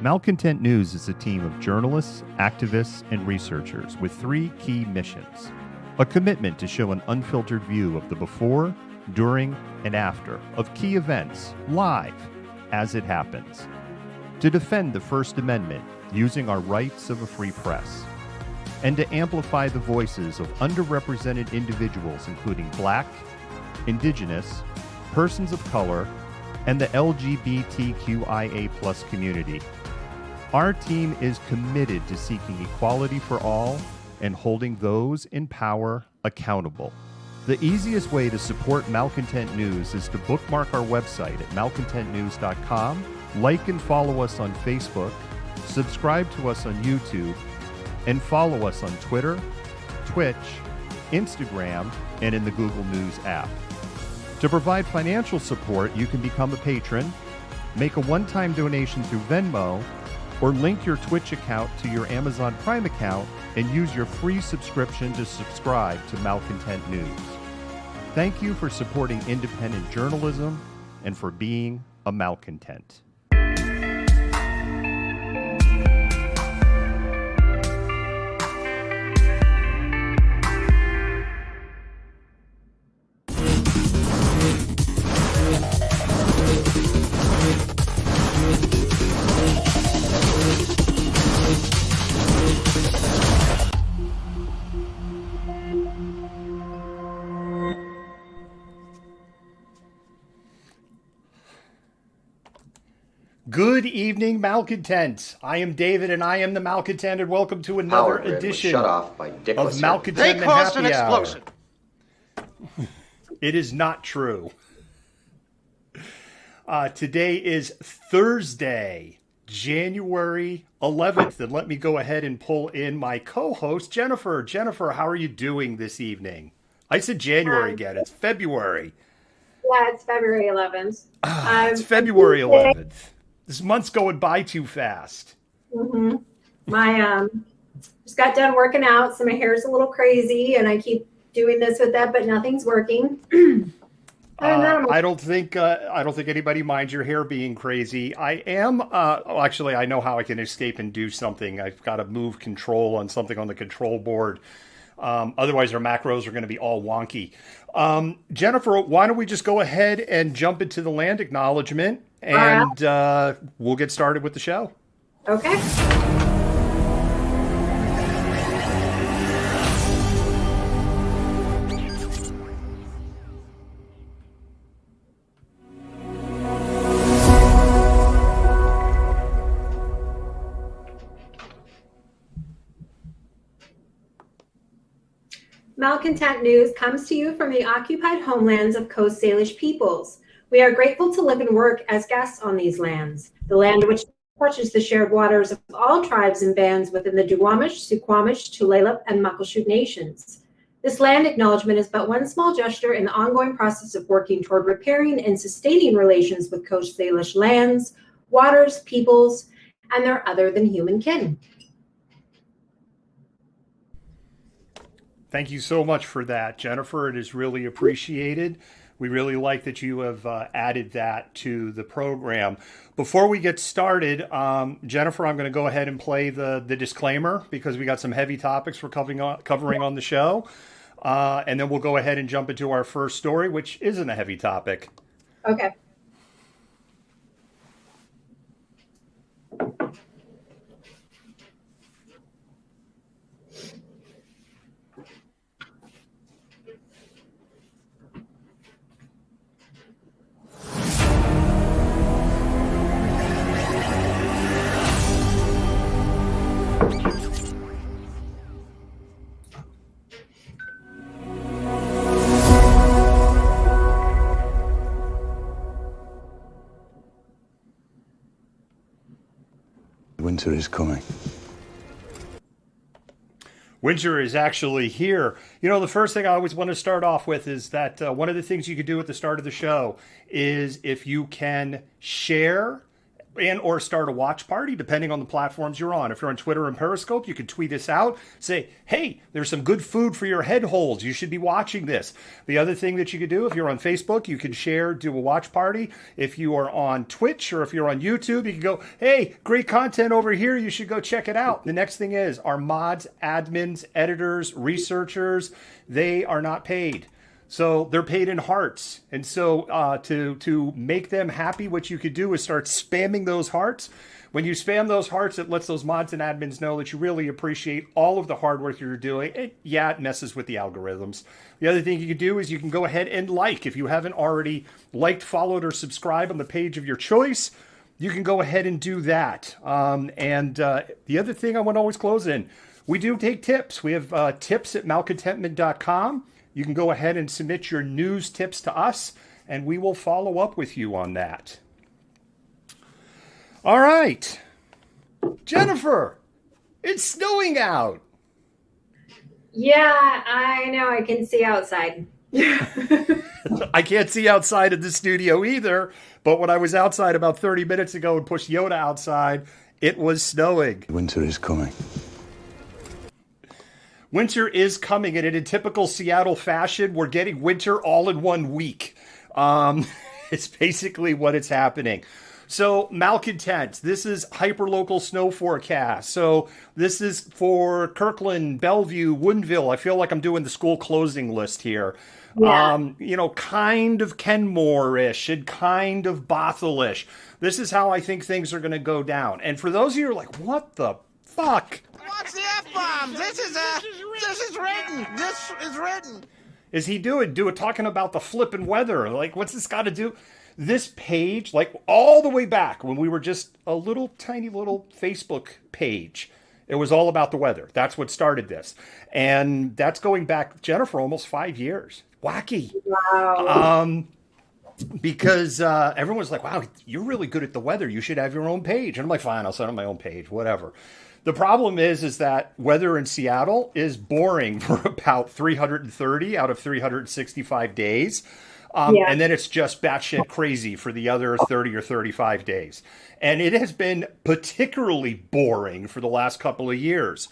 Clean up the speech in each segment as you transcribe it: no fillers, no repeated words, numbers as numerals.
Malcontent News is a team of journalists, activists, and researchers with three key missions. A commitment to show an unfiltered view of the before, during, and after of key events, live, as it happens. To defend the First Amendment using our rights of a free press. And to amplify the voices of underrepresented individuals including Black, Indigenous, persons of color, and the LGBTQIA+ community. Our team is committed to seeking equality for all and holding those in power accountable. The easiest way to support Malcontent News is to bookmark our website at malcontentnews.com, like and follow us on Facebook, subscribe to us on YouTube, and follow us on Twitter, Twitch, Instagram, and in the Google News app. To provide financial support, you can become a patron, make a one-time donation through Venmo, or link your Twitch account to your Amazon Prime account and use your free subscription to subscribe to Malcontent News. Thank you for supporting independent journalism and for being a malcontent. Good evening, Malcontent. I am David, and I am the Malcontent, and welcome to another edition of Malcontentment They caused an Happy Hour. explosion. It is not true. Today is Thursday, January 11th, and let me go ahead and pull in my co-host, Jennifer. Jennifer, how are you doing this evening? I said January again. It's February. Yeah, it's February 11th. It's February 11th. This month's going by too fast. Mm-hmm. My just got done working out, so my hair's a little crazy, and I keep doing this with that, but nothing's working. I don't think anybody minds your hair being crazy. I am. Actually, I know how I can escape and do something. I've got to move control on something on the control board. Otherwise, our macros are going to be all wonky. Jennifer, why don't we just go ahead and jump into the land acknowledgement, and we'll get started with the show. Okay. Malcontent News comes to you from the occupied homelands of Coast Salish peoples. We are grateful to live and work as guests on these lands, the land which touches the shared waters of all tribes and bands within the Duwamish, Suquamish, Tulalip, and Muckleshoot nations. This land acknowledgement is but one small gesture in the ongoing process of working toward repairing and sustaining relations with Coast Salish lands, waters, peoples, and their other than human kin. Thank you so much for that, Jennifer. It is really appreciated. We really like that you have added that to the program. Before we get started, Jennifer, I'm going to go ahead and play the disclaimer because we got some heavy topics we're covering on the show. And then we'll go ahead and jump into our first story, which isn't a heavy topic. Okay. Winter is coming. Winter is actually here. You know, the first thing I always want to start off with is that one of the things you could do at the start of the show is if you can share and or start a watch party, depending on the platforms you're on. If you're on Twitter and Periscope, you can tweet us out, say, hey, there's some good food for your head holes. You should be watching this. The other thing that you could do, if you're on Facebook, you can share, do a watch party. If you are on Twitch or if you're on YouTube, you can go, hey, great content over here. You should go check it out. The next thing is our mods, admins, editors, researchers, they are not paid. So they're paid in hearts. And so to make them happy, what you could do is start spamming those hearts. When you spam those hearts, it lets those mods and admins know that you really appreciate all of the hard work you're doing. It messes with the algorithms. The other thing you can do is you can go ahead and like. If you haven't already liked, followed, or subscribed on the page of your choice, you can go ahead and do that. The other thing I want to always close in, we do take tips. We have tips at malcontentment.com. You can go ahead and submit your news tips to us, and we will follow up with you on that. All right. Jennifer, it's snowing out. Yeah, I know. I can see outside. I can't see outside of the studio either, but when I was outside about 30 minutes ago and pushed Yoda outside, it was snowing. Winter is coming. Winter is coming, and in typical Seattle fashion, we're getting winter all in 1 week. It's basically what it's happening. So, Malcontent, this is hyperlocal snow forecast. So, this is for Kirkland, Bellevue, Woodinville. I feel like I'm doing the school closing list here. Yeah. Kind of Kenmore-ish and kind of Bothell-ish. This is how I think things are going to go down. And for those of you who are like, what the fuck? What's the F-bomb? This is written. This is written. Is he doing talking about the flippin' weather? Like, what's this got to do? This page, like all the way back when we were just a little tiny little Facebook page, it was all about the weather. That's what started this. And that's going back, Jennifer, almost 5 years. Wacky. Wow. Because everyone's like, wow, you're really good at the weather. You should have your own page. And I'm like, fine, I'll set up my own page, whatever. The problem is that weather in Seattle is boring for about 330 out of 365 days. And then it's just batshit crazy for the other 30 or 35 days. And it has been particularly boring for the last couple of years.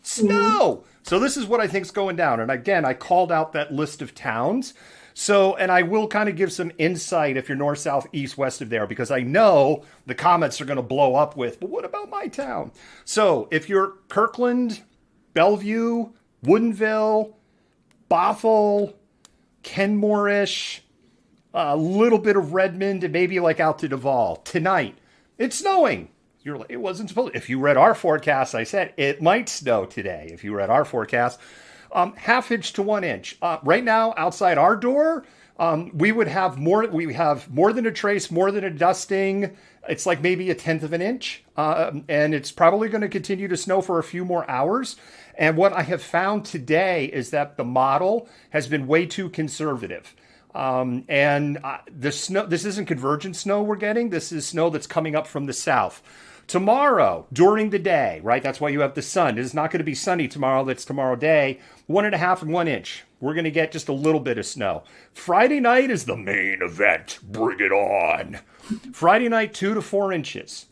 Snow! So this is what I think is going down. And again, I called out that list of towns. So, and I will kind of give some insight if you're north, south, east, west of there, because I know the comments are going to blow up with, but what about my town? So if you're Kirkland, Bellevue, Woodinville, Bothell, Kenmore-ish, a little bit of Redmond, and maybe like out to Duval, tonight, it's snowing. You're like, it wasn't supposed to. If you read our forecast, I said it might snow today. If you read our forecast, half inch to 1 inch. Right now, outside our door, we would have more. We have more than a trace, more than a dusting. It's like maybe 1/10 of an inch, and it's probably going to continue to snow for a few more hours. And what I have found today is that the model has been way too conservative. The snow. This isn't convergent snow we're getting. This is snow that's coming up from the south. Tomorrow, during the day, right? That's why you have the sun. It is not going to be sunny tomorrow. That's tomorrow day. 1.5 and 1 inch. We're going to get just a little bit of snow. Friday night is the main event. Bring it on. Friday night, 2 to 4 inches.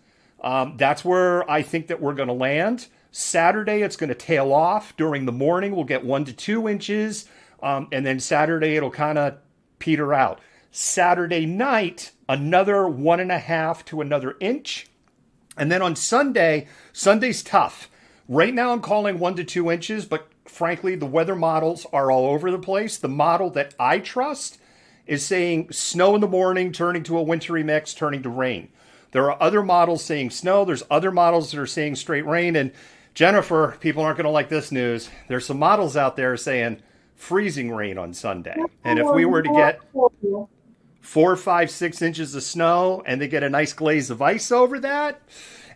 That's where I think that we're going to land. Saturday, it's going to tail off. During the morning, we'll get 1 to 2 inches. And then Saturday, it'll kind of peter out. Saturday night, another 1.5 to another inch. And then on Sunday, Sunday's tough. Right now I'm calling 1 to 2 inches, but frankly, the weather models are all over the place. The model that I trust is saying snow in the morning, turning to a wintry mix, turning to rain. There are other models saying snow. There's other models that are saying straight rain. And Jennifer, people aren't going to like this news. There's some models out there saying freezing rain on Sunday. And if we were to get 4, 5, 6 inches of snow and they get a nice glaze of ice over that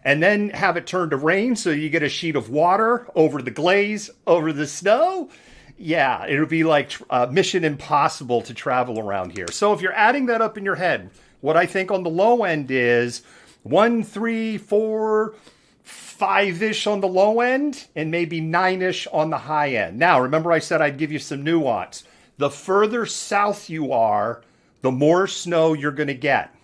and then have it turn to rain so you get a sheet of water over the glaze, over the snow. Yeah, it'll be like Mission Impossible to travel around here. So if you're adding that up in your head, what I think on the low end is 1, 3, 4, 5-ish on the low end and maybe 9-ish on the high end. Now, remember I said I'd give you some nuance. The further south you are, the more snow you're going to get.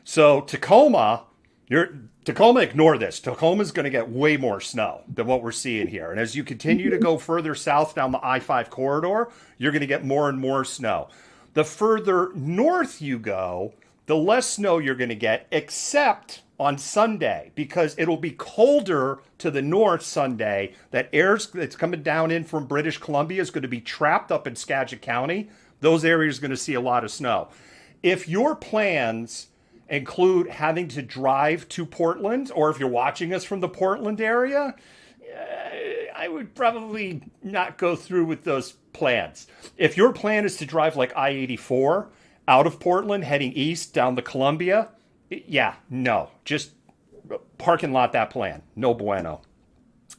So Tacoma, ignore this. Tacoma's going to get way more snow than what we're seeing here. And as you continue to go further south down the I-5 corridor, you're going to get more and more snow. The further north you go, the less snow you're going to get, except on Sunday, because it'll be colder to the north Sunday. That air that's coming down in from British Columbia is going to be trapped up in Skagit County. Those areas are going to see a lot of snow. If your plans include having to drive to Portland, or if you're watching us from the Portland area, I would probably not go through with those plans. If your plan is to drive like I-84 out of Portland, heading east down the Columbia, yeah, no, just parking lot that plan. No bueno.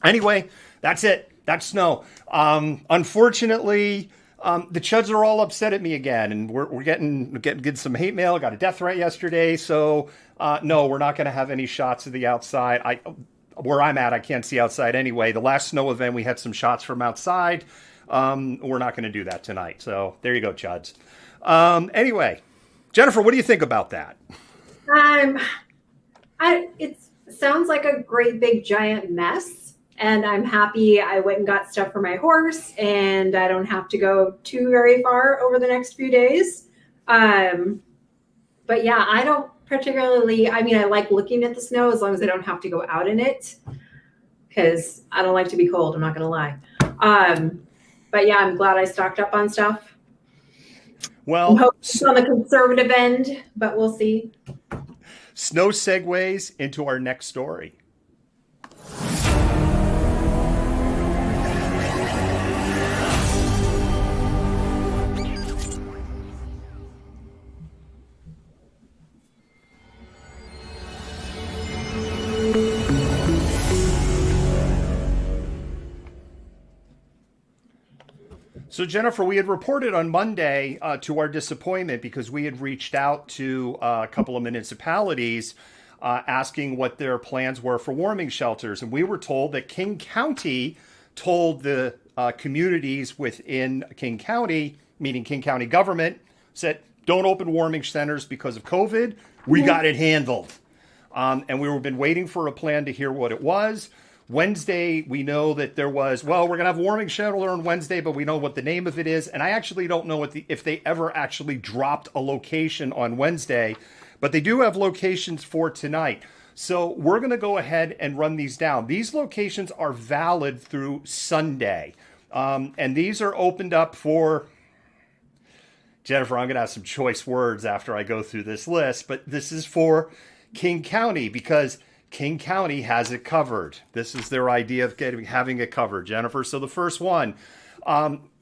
Anyway, that's it. That's snow. Unfortunately, the Chuds are all upset at me again, and we're getting some hate mail. I got a death threat yesterday, so no, we're not going to have any shots of the outside. Where I'm at, I can't see outside anyway. The last snow event, we had some shots from outside. We're not going to do that tonight. So there you go, Chuds. Anyway, Jennifer, what do you think about that? It sounds like a great big giant mess, and I'm happy I went and got stuff for my horse, and I don't have to go too very far over the next few days. But yeah, I don't particularly, I like looking at the snow as long as I don't have to go out in it, because I don't like to be cold, I'm not going to lie. But yeah, I'm glad I stocked up on stuff. Well, I'm hoping it's on the conservative end, but we'll see. Snow segues into our next story. So, Jennifer, we had reported on Monday to our disappointment, because we had reached out to a couple of municipalities asking what their plans were for warming shelters. And we were told that King County told the communities within King County, meaning King County government, said, don't open warming centers because of COVID. We got it handled. And we've been waiting for a plan to hear what it was. Wednesday, we know that there was, we're going to have a warming shelter on Wednesday, but we know what the name of it is. And I actually don't know if they ever actually dropped a location on Wednesday, but they do have locations for tonight. So we're going to go ahead and run these down. These locations are valid through Sunday. And these are opened up for, Jennifer, I'm going to have some choice words after I go through this list, but this is for King County, because King County has it covered. This is their idea of having it covered, Jennifer. So the first one,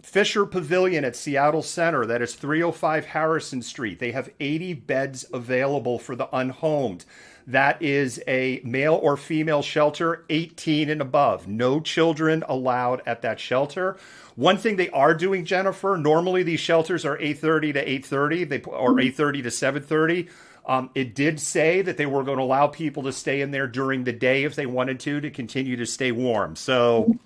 Fisher Pavilion at Seattle Center. That is 305 Harrison Street. They have 80 beds available for the unhomed. That is a male or female shelter, 18 and above. No children allowed at that shelter. One thing they are doing, Jennifer, normally these shelters are 8:30 to 8:30, or 8:30 to 7:30. It did say that they were going to allow people to stay in there during the day if they wanted to continue to stay warm. So,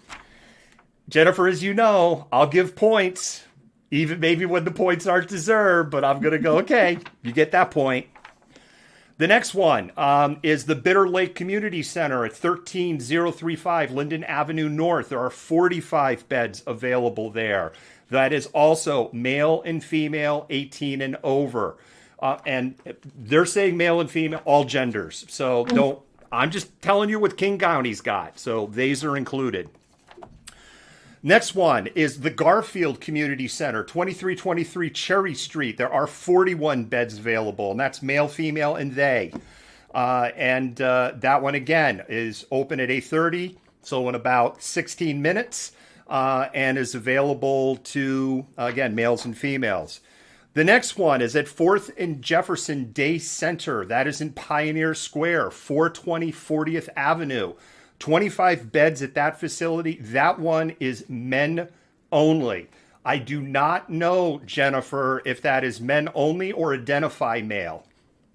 Jennifer, as you know, I'll give points, even maybe when the points aren't deserved, but I'm going to go, okay, you get that point. The next one is the Bitter Lake Community Center at 13035 Linden Avenue North. There are 45 beds available there. That is also male and female, 18 and over. And they're saying male and female, all genders. So I'm just telling you what King County's got. So these are included. Next one is the Garfield Community Center, 2323 Cherry Street. There are 41 beds available, and that's male, female, and they. And that one, again, is open at 8:30, so in about 16 minutes, and is available to, again, males and females. The next one is at 4th and Jefferson Day Center. That is in Pioneer Square, 420 40th Avenue. 25 beds at that facility. That one is men only. I do not know, Jennifer, if that is men only or identify male.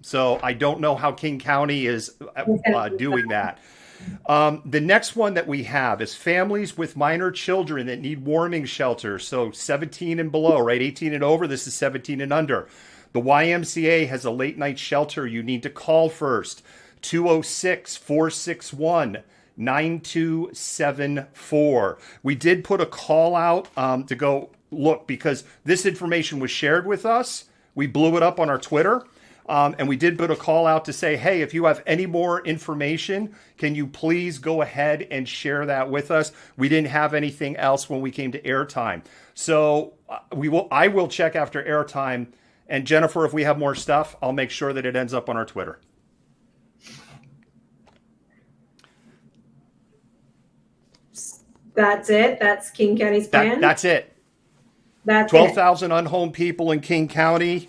So I don't know how King County is doing that. The next one that we have is families with minor children that need warming shelters. So 17 and below, right? 18 and over. This is 17 and under. The YMCA has a late night shelter you need to call first. 206-461-9274. We did put a call out to go look because this information was shared with us. We blew it up on our Twitter. And we did put a call out to say, hey, if you have any more information, can you please go ahead and share that with us? We didn't have anything else when we came to airtime. So I will check after airtime. And Jennifer, if we have more stuff, I'll make sure that it ends up on our Twitter. That's it? That's King County's plan? That's it. That's 12,000 unhomed people in King County.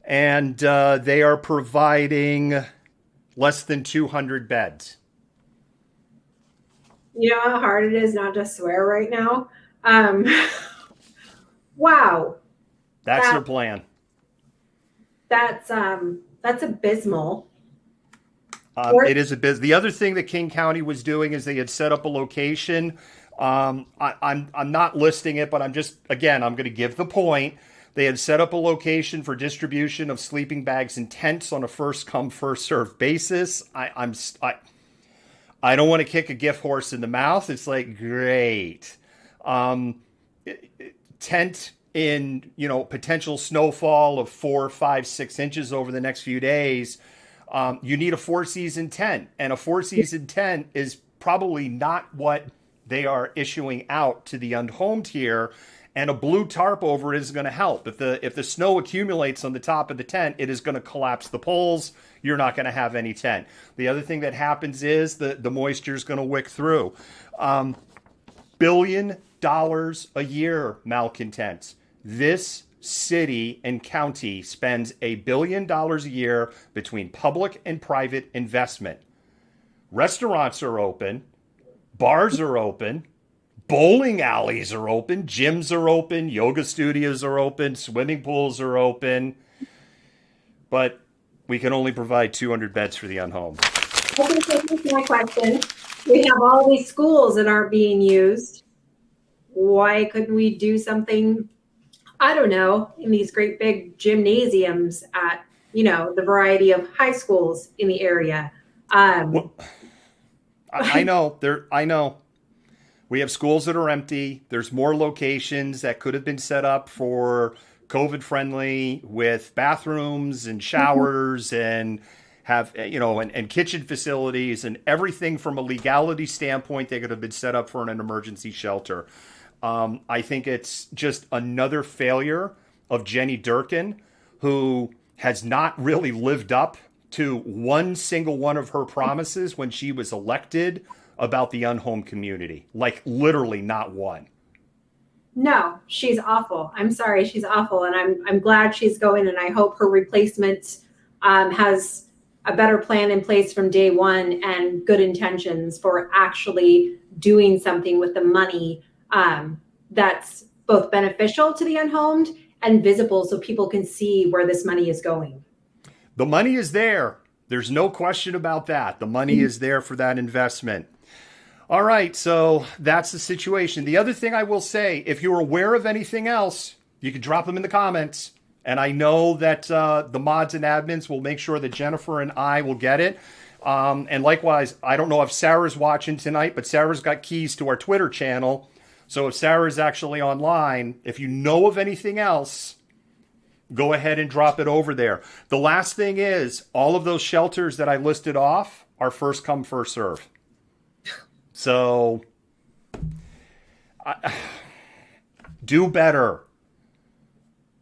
And they are providing less than 200 beds. You know how hard it is not to swear right now? Wow. That's their plan. That's abysmal. It is the other thing that King County was doing is they had set up a location. I'm not listing it, but I'm going to give the point. They had set up a location for distribution of sleeping bags and tents on a first come, first served basis. I don't want to kick a gift horse in the mouth. It's like, great. Tent in, potential snowfall of 4, 5, 6 inches over the next few days. You need a 4-season tent, and a 4-season tent is probably not what they are issuing out to the unhomed here. And a blue tarp over it is going to help. If the snow accumulates on the top of the tent, it is going to collapse the poles. You're not going to have any tent. The other thing that happens is the moisture is going to wick through. $1 billion a year, malcontents. This city and county spends $1 billion a year between public and private investment. Restaurants are open. Bars are open. Bowling alleys are open, gyms are open, yoga studios are open, swimming pools are open, but we can only provide 200 beds for the unhomed. Okay, so here's my question. We have all these schools that aren't being used. Why couldn't we do something, I don't know, in these great big gymnasiums at, the variety of high schools in the area? Well, I know. We have schools that are empty. There's more locations that could have been set up for COVID friendly with bathrooms and showers and have, and kitchen facilities and everything from a legality standpoint. They could have been set up for an emergency shelter. I think it's just another failure of Jenny Durkin, who has not really lived up to one single one of her promises when she was elected about the unhomed community. Like literally not one. No, she's awful. I'm sorry, she's awful, and I'm glad she's going, and I hope her replacement has a better plan in place from day one and good intentions for actually doing something with the money that's both beneficial to the unhomed and visible so people can see where this money is going. The money is there. There's no question about that. The money is there for that investment. All right, so that's the situation. The other thing I will say, if you're aware of anything else, you can drop them in the comments. And I know that the mods and admins will make sure that Jennifer and I will get it. And likewise, I don't know if Sarah's watching tonight, but Sarah's got keys to our Twitter channel. So if Sarah's actually online, if you know of anything else, go ahead and drop it over there. The last thing is, all of those shelters that I listed off are first come, first serve. So do better.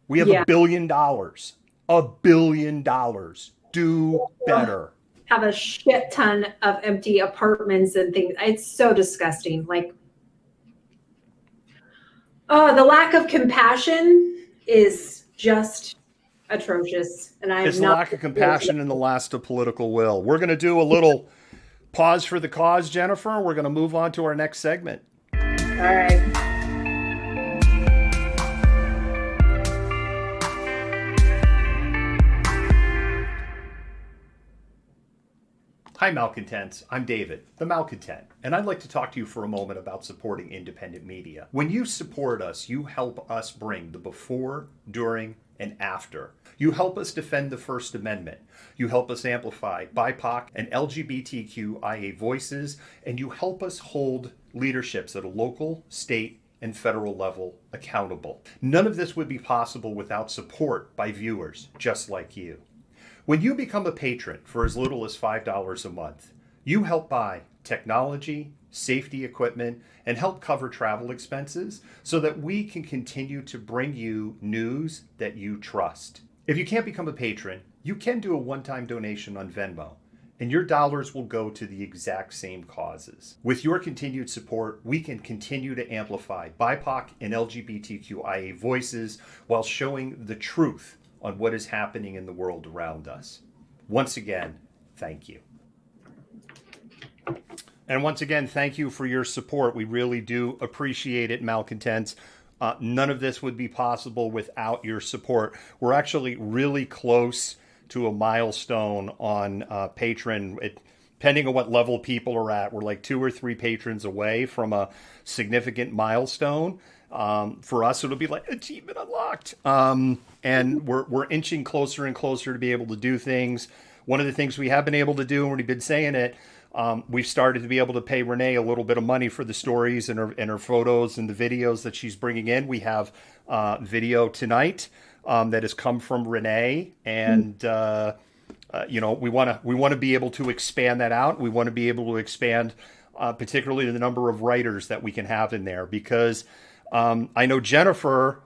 We have $1 billion. $1 billion. Do better. Have a shit ton of empty apartments and things. It's so disgusting. Like, the lack of compassion is just atrocious. And it's the lack of compassion and the last of political will. We're going to do a little pause for the cause, Jennifer. We're going to move on to our next segment. All right. Hi, Malcontents. I'm David, the Malcontent, and I'd like to talk to you for a moment about supporting independent media. When you support us, you help us bring the before, during, and after. You help us defend the First Amendment. You help us amplify BIPOC and LGBTQIA voices, and you help us hold leaderships at a local, state, and federal level accountable. None of this would be possible without support by viewers just like you. When you become a patron for as little as $5 a month, you help buy technology, safety equipment, and help cover travel expenses so that we can continue to bring you news that you trust. If you can't become a patron, you can do a one-time donation on Venmo, and your dollars will go to the exact same causes. With your continued support, we can continue to amplify BIPOC and LGBTQIA voices while showing the truth on what is happening in the world around us. Once again, thank you. And once again, thank you for your support. We really do appreciate it, Malcontents. None of this would be possible without your support. We're actually really close to a milestone on patron. Depending on what level people are at, we're like 2 or 3 patrons away from a significant milestone. For us, it'll be like achievement unlocked. And we're inching closer and closer to be able to do things. One of the things we have been able to do, and we've been saying it, we've started to be able to pay Renee a little bit of money for the stories and her photos and the videos that she's bringing in. We have video tonight that has come from Renee, and we want to be able to expand that out. We want to be able to expand, particularly the number of writers that we can have in there, because I know Jennifer.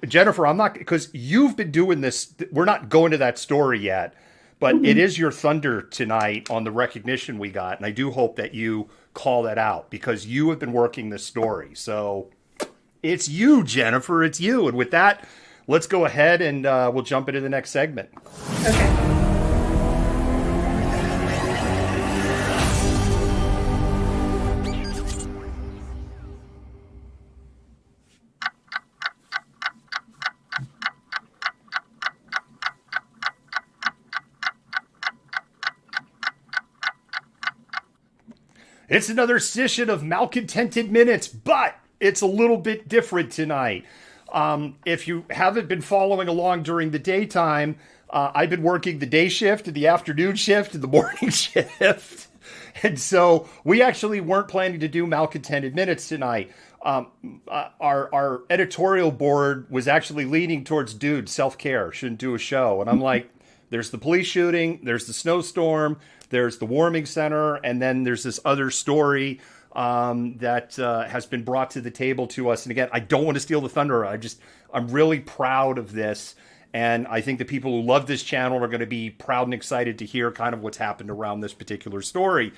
Jennifer, I'm not, because you've been doing this. We're not going to that story yet. But it is your thunder tonight on the recognition we got. And I do hope that you call that out, because you have been working this story. So it's you, Jennifer. It's you. And with that, let's go ahead and we'll jump into the next segment. Okay. It's another session of Malcontented Minutes, but it's a little bit different tonight. If you haven't been following along during the daytime, I've been working the day shift, the afternoon shift, and the morning shift. And so we actually weren't planning to do Malcontented Minutes tonight. Our editorial board was actually leaning towards, dude, self-care, shouldn't do a show. And I'm like, there's the police shooting, there's the snowstorm, there's the warming center, and then there's this other story that has been brought to the table to us. And again, I don't want to steal the thunder. I'm really proud of this. And I think the people who love this channel are going to be proud and excited to hear kind of what's happened around this particular story.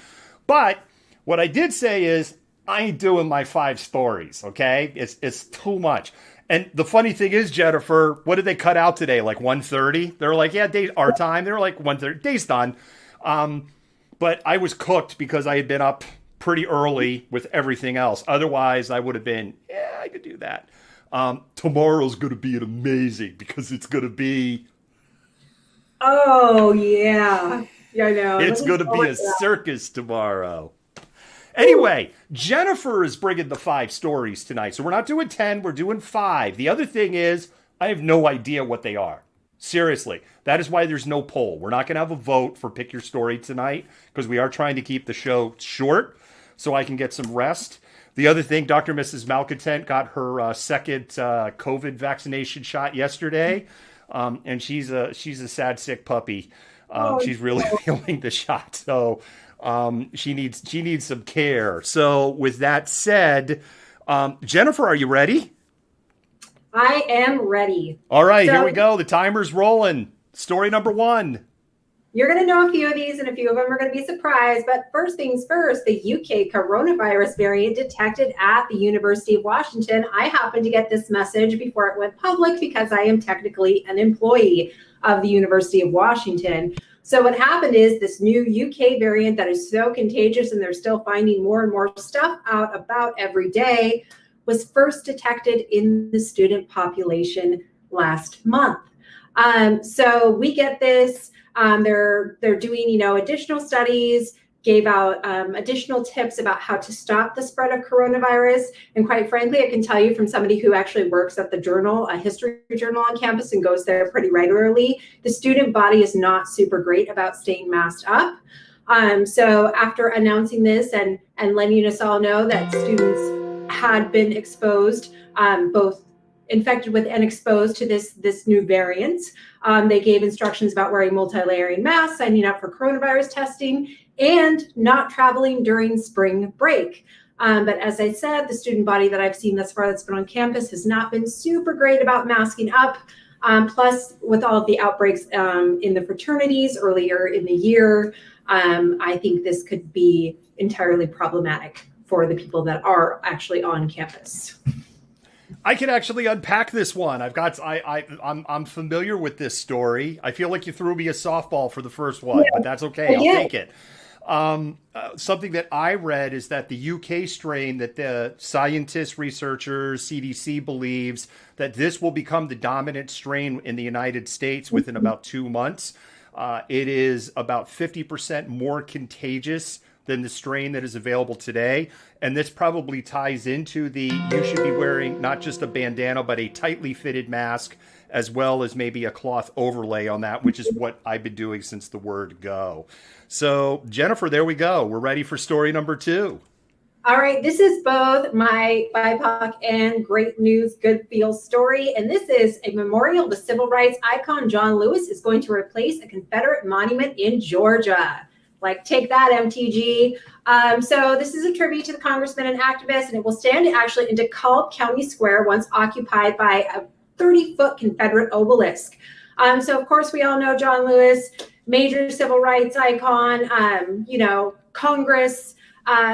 But what I did say is, I ain't doing my 5 stories, okay? It's too much. And the funny thing is, Jennifer, what did they cut out today? Like 1:30? They're like, yeah, our time. They're like 1:30. Day's done. But I was cooked because I had been up pretty early with everything else. Otherwise, I would have been, yeah, I could do that. Tomorrow's going to be amazing because it's going to be... Oh, yeah. Yeah, I know. It's going to be a circus tomorrow. Anyway, Jennifer is bringing the 5 stories tonight. So we're not doing 10, we're doing 5. The other thing is, I have no idea what they are. Seriously, that is why there's no poll. We're not going to have a vote for Pick Your Story tonight because we are trying to keep the show short so I can get some rest. The other thing, Dr. and Mrs. Malcontent got her second COVID vaccination shot yesterday, and she's a sad, sick puppy. She's really feeling the shot, so she needs some care. So with that said, Jennifer, are you ready? I am ready. All right, here we go. The timer's rolling. Story number 1. You're going to know a few of these, and a few of them are going to be surprised. But first things first, the UK coronavirus variant detected at the University of Washington. I happened to get this message before it went public because I am technically an employee of the University of Washington. So what happened is this new UK variant that is so contagious, and they're still finding more and more stuff out about every day, was first detected in the student population last month. So we get this. They're doing, additional studies, gave out additional tips about how to stop the spread of coronavirus. And quite frankly, I can tell you from somebody who actually works at the journal, a history journal on campus, and goes there pretty regularly, the student body is not super great about staying masked up. So after announcing this and letting us all know that students had been exposed, both infected with and exposed to this new variant, they gave instructions about wearing multi-layering masks, signing up for coronavirus testing, and not traveling during spring break. But as I said, the student body that I've seen thus far that's been on campus has not been super great about masking up. Plus, with all of the outbreaks in the fraternities earlier in the year, I think this could be entirely problematic for the people that are actually on campus. I can actually unpack this one. I'm familiar with this story. I feel like you threw me a softball for the first one, but that's okay. I'll take it. Something that I read is that the UK strain that the scientists, researchers, CDC believes that this will become the dominant strain in the United States within about 2 months. It is about 50% more contagious than the strain that is available today. And this probably ties into you should be wearing not just a bandana, but a tightly fitted mask, as well as maybe a cloth overlay on that, which is what I've been doing since the word go. So, Jennifer, there we go. We're ready for story number 2. All right, this is both my BIPOC and great news, good feels story. And this is a memorial to civil rights icon John Lewis is going to replace a Confederate monument in Georgia. Like, take that, MTG. So this is a tribute to the congressman and activist, and it will stand actually in DeKalb County Square, once occupied by a 30-foot Confederate obelisk. So, of course, we all know John Lewis, major civil rights icon, Congress.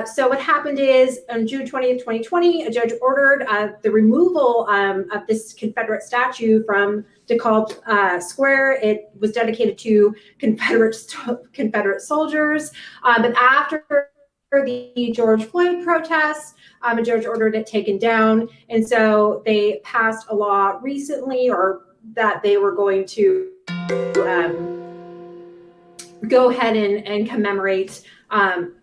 So what happened is on June 20th, 2020, a judge ordered the removal of this Confederate statue from DeKalb Square. It was dedicated to Confederate soldiers. But after the George Floyd protests, a judge ordered it taken down. And so they passed a law recently, or that they were going to go ahead and commemorate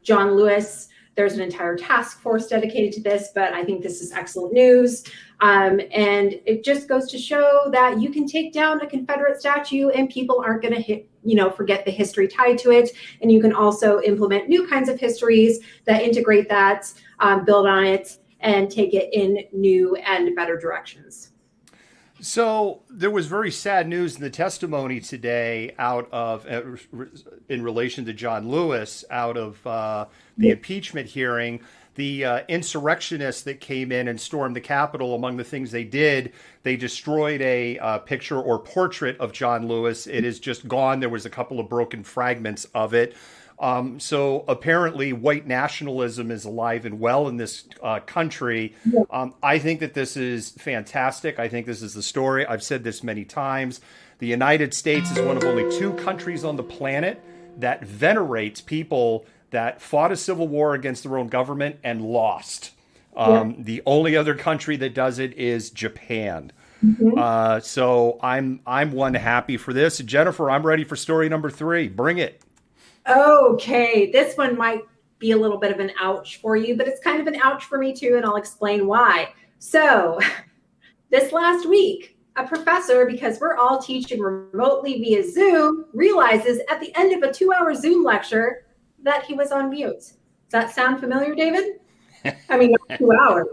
John Lewis. There's an entire task force dedicated to this, but I think this is excellent news. And it just goes to show that you can take down a Confederate statue and people aren't going to forget the history tied to it. And you can also implement new kinds of histories that integrate that, build on it, and take it in new and better directions. So there was very sad news in the testimony today in relation to John Lewis out of the impeachment hearing. The insurrectionists that came in and stormed the Capitol, among the things they did, they destroyed a picture or portrait of John Lewis. It is just gone. There was a couple of broken fragments of it. So apparently white nationalism is alive and well in this country. I think that this is fantastic. I think this is the story. I've said this many times. The United States is one of only 2 countries on the planet that venerates people that fought a civil war against their own government and lost. The only other country that does it is Japan. So I'm one happy for this. Jennifer, I'm ready for story number 3. Bring it. Okay, this one might be a little bit of an ouch for you, but it's kind of an ouch for me too, and I'll explain why. So this last week, a professor, because we're all teaching remotely via Zoom, realizes at the end of a 2-hour Zoom lecture that he was on mute. Does that sound familiar, David? I mean, not 2 hours,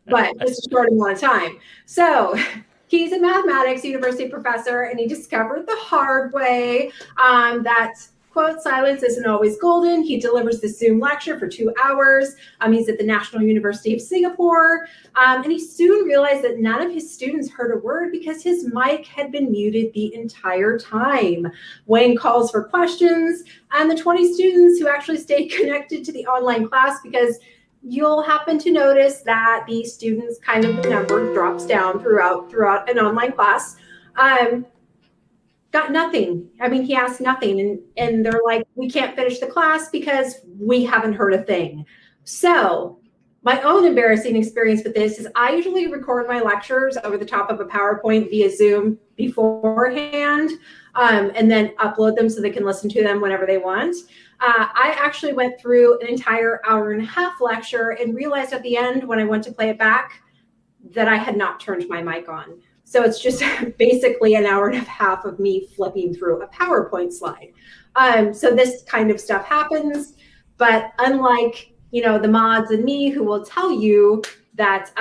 but just a short amount of time. So he's a mathematics university professor, and he discovered the hard way that, quote, silence isn't always golden. He delivers this Zoom lecture for 2 hours. He's at the National University of Singapore. And he soon realized that none of his students heard a word because his mic had been muted the entire time. Weighing calls for questions, and the 20 students who actually stayed connected to the online class, because you'll happen to notice that the students kind of, the number drops down throughout an online class. Got nothing. I mean, he asked nothing, and they're like, we can't finish the class because we haven't heard a thing. So my own embarrassing experience with this is I usually record my lectures over the top of a PowerPoint via Zoom beforehand, and then upload them so they can listen to them whenever they want. I actually went through an entire hour and a half lecture and realized at the end when I went to play it back that I had not turned my mic on. So it's just basically an hour and a half of me flipping through a PowerPoint slide. So this kind of stuff happens, but unlike, the mods and me who will tell you that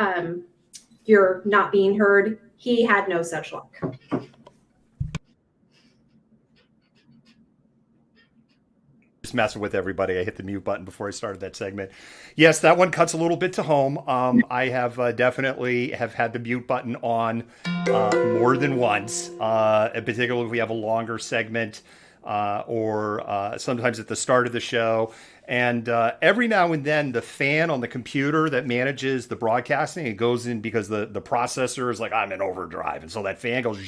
you're not being heard, he had no such luck. Just messing with everybody. I hit the mute button before I started that segment. Yes, that one cuts a little bit to home. I have definitely have had the mute button on more than once, particularly if we have a longer segment or sometimes at the start of the show. And every now and then the fan on the computer that manages the broadcasting, it goes in because the processor is like, I'm in overdrive. And so that fan goes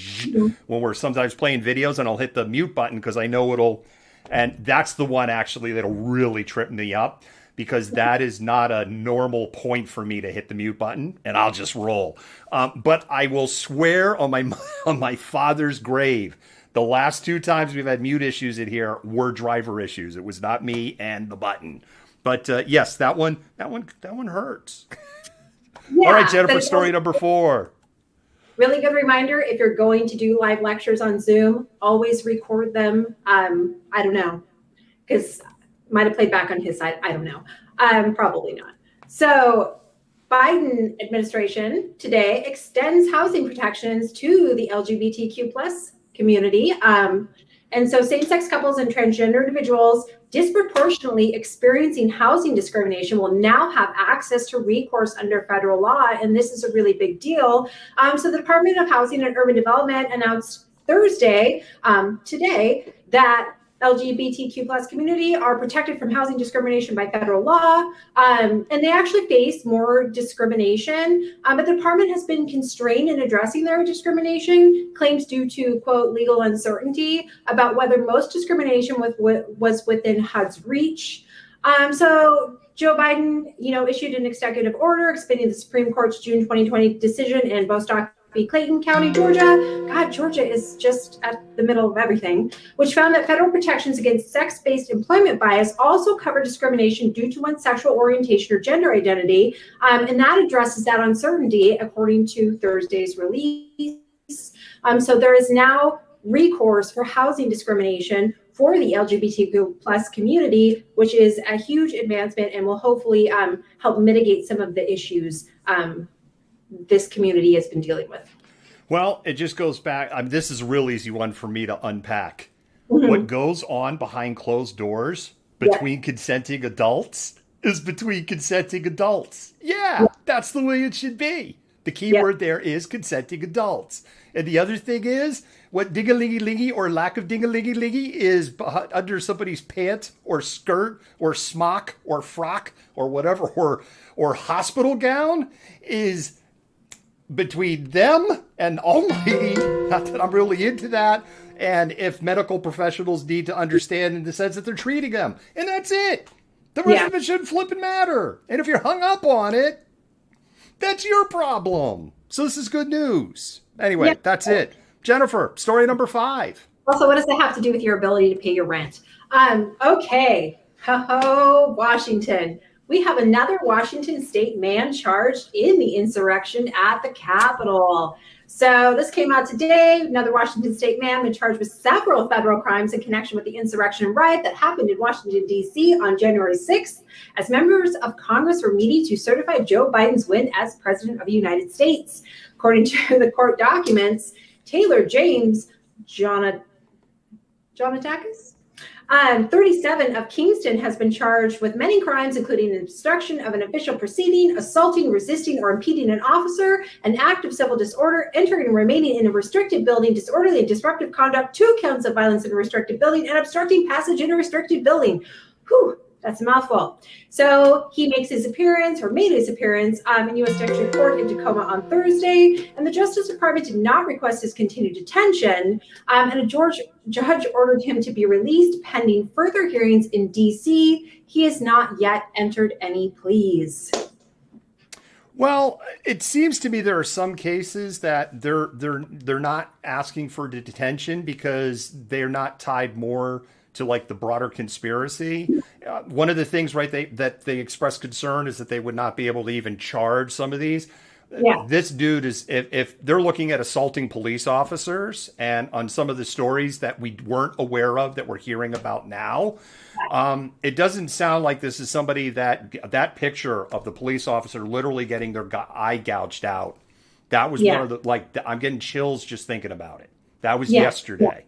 when we're sometimes playing videos, and I'll hit the mute button because I know it'll. And that's the one actually that'll really trip me up, because that is not a normal point for me to hit the mute button, and I'll just roll. But I will swear on my father's grave, the last 2 times we've had mute issues in here were driver issues. It was not me and the button. But yes, that one hurts. Yeah, all right, Jennifer, story number 4. Really good reminder, if you're going to do live lectures on Zoom, always record them. I don't know, because might have played back on his side. I don't know. Probably not. So Biden administration today extends housing protections to the LGBTQ plus community. And so same-sex couples and transgender individuals disproportionately experiencing housing discrimination will now have access to recourse under federal law. And this is a really big deal. So the Department of Housing and Urban Development announced Thursday, today, that LGBTQ plus community are protected from housing discrimination by federal law. And they actually face more discrimination. But the department has been constrained in addressing their discrimination claims due to, quote, legal uncertainty about whether most discrimination was within HUD's reach. So Joe Biden, issued an executive order expanding the Supreme Court's June 2020 decision in Bostock v. Clayton County, Georgia. God, Georgia is just at the middle of everything, which found that federal protections against sex-based employment bias also cover discrimination due to one's sexual orientation or gender identity. And that addresses that uncertainty, according to Thursday's release. So there is now recourse for housing discrimination for the LGBTQ plus community, which is a huge advancement and will hopefully help mitigate some of the issues this community has been dealing with. Well, it just goes back. This is a real easy one for me to unpack. Mm-hmm. What goes on behind closed doors between consenting adults is between consenting adults. Yeah, that's the way it should be. The key word there is consenting adults. And the other thing is, what ding-a-lingy-lingy or lack of ding-a-lingy-lingy is under somebody's pants or skirt or smock or frock or whatever, or hospital gown is between them and Almighty. Not that I'm really into that. And if medical professionals need to understand in the sense that they're treating them. And that's it. The rest of it shouldn't flip and matter. And if you're hung up on it, that's your problem. So this is good news. Anyway, that's it. Jennifer, story number 5. Also, what does that have to do with your ability to pay your rent? Okay. Ho-ho, Washington. We have another Washington state man charged in the insurrection at the Capitol. So this came out today. Another Washington state man been charged with several federal crimes in connection with the insurrection riot that happened in Washington, D.C. on January 6th, as members of Congress were meeting to certify Joe Biden's win as president of the United States. According to the court documents, Taylor James Jonatakis, 37 of Kingston, has been charged with many crimes, including obstruction of an official proceeding, assaulting, resisting, or impeding an officer, an act of civil disorder, entering and remaining in a restricted building, disorderly and disruptive conduct, 2 counts of violence in a restricted building, and obstructing passage in a restricted building. Whew, that's a mouthful. So he made his appearance in U.S. District Court in Tacoma on Thursday, and the Justice Department did not request his continued detention, and a judge ordered him to be released pending further hearings in D.C. He has not yet entered any pleas. Well, it seems to me there are some cases that they're not asking for detention because they're not tied more to like the broader conspiracy. One of the things, right, that they expressed concern is that they would not be able to even charge some of these. Yeah. This dude is, if they're looking at assaulting police officers and on some of the stories that we weren't aware of that we're hearing about now, it doesn't sound like this is somebody that picture of the police officer literally getting their eye gouged out. That was one of the, like, I'm getting chills just thinking about it. That was yesterday.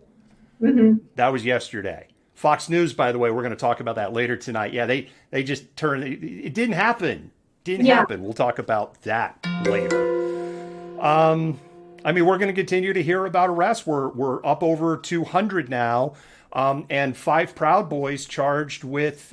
Yeah. Mm-hmm. That was yesterday. Fox News, by the way, we're going to talk about that later tonight. Yeah, they just turned, it didn't happen. Didn't happen. We'll talk about that later. I mean, we're going to continue to hear about arrests. We're up over 200 now, and 5 Proud Boys charged with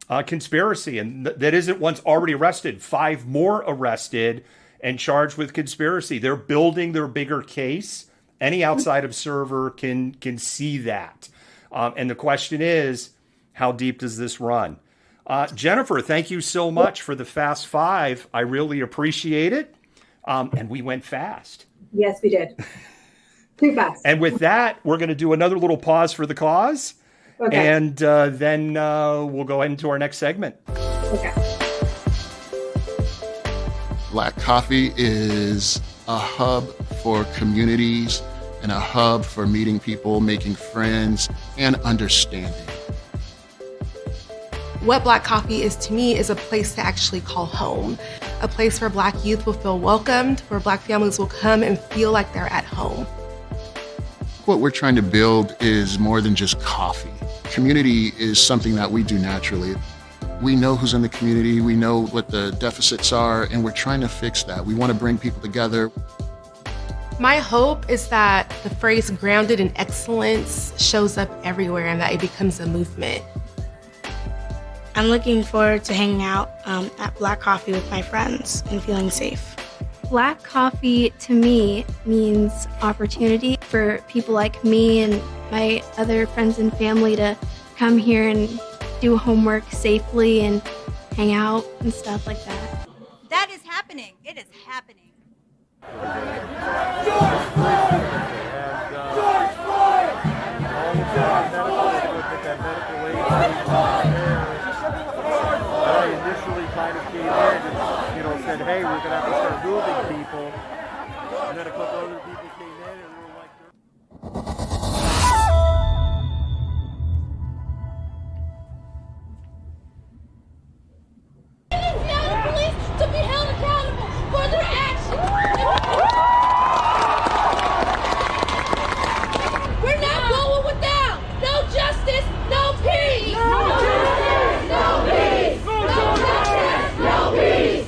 conspiracy, and that isn't once already arrested. 5 more arrested and charged with conspiracy. They're building their bigger case. Any outside observer can see that. And the question is, how deep does this run? Jennifer, thank you so much for the Fast 5. I really appreciate it. And we went fast. Yes, we did. Too fast. And with that, we're going to do another little pause for the cause. Okay. And then we'll go into our next segment. Okay. Black Coffee is a hub for communities and a hub for meeting people, making friends, and understanding. What Black Coffee is to me is a place to actually call home, a place where Black youth will feel welcomed, where Black families will come and feel like they're at home. What we're trying to build is more than just coffee. Community is something that we do naturally. We know who's in the community, we know what the deficits are, and we're trying to fix that. We want to bring people together. My hope is that the phrase grounded in excellence shows up everywhere and that it becomes a movement. I'm looking forward to hanging out at Black Coffee with my friends and feeling safe. Black Coffee to me means opportunity for people like me and my other friends and family to come here and do homework safely and hang out and stuff like that. That is happening. It is happening. Initially kind of came in and, said, hey, we're going to have to start moving people. And then a couple other people came in and we were like... Police to be held accountable for their actions. We're not going without. No justice, no peace. No justice, no peace. No justice, no peace.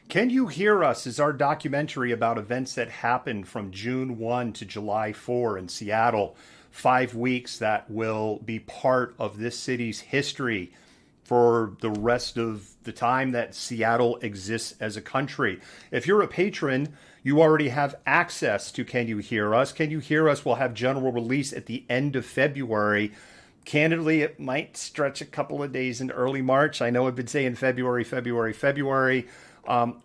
Can You Hear Us is our documentary about events that happened from June 1 to July 4 in Seattle. 5 weeks that will be part of this city's history for the rest of the time that Seattle exists as a country. If you're a patron, you already have access to Can You Hear Us. Can You Hear Us will have general release at the end of February. Candidly, it might stretch a couple of days into early March. I know I've been saying February.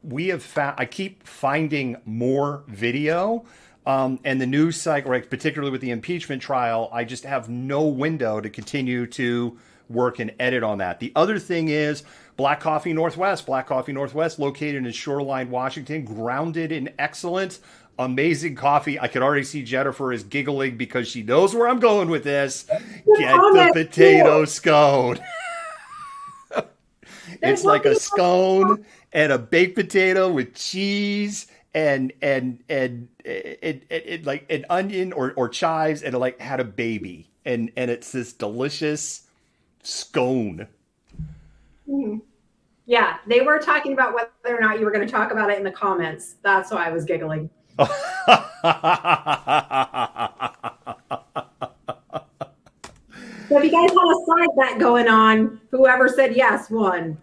We have found, I keep finding more video, and the news cycle, right, particularly with the impeachment trial, I just have no window to continue to work and edit on that. The other thing is Black Coffee Northwest, located in Shoreline, Washington, grounded in excellence, amazing coffee. I could already see Jennifer is giggling because she knows where I'm going with this. Get the potato scone. It's like a scone and a baked potato with cheese and like an onion or chives, and it like had a baby, and it's this delicious scone. Yeah, they were talking about whether or not you were going to talk about it in the comments. That's why I was giggling. So if you guys had a side bet going on, whoever said yes won.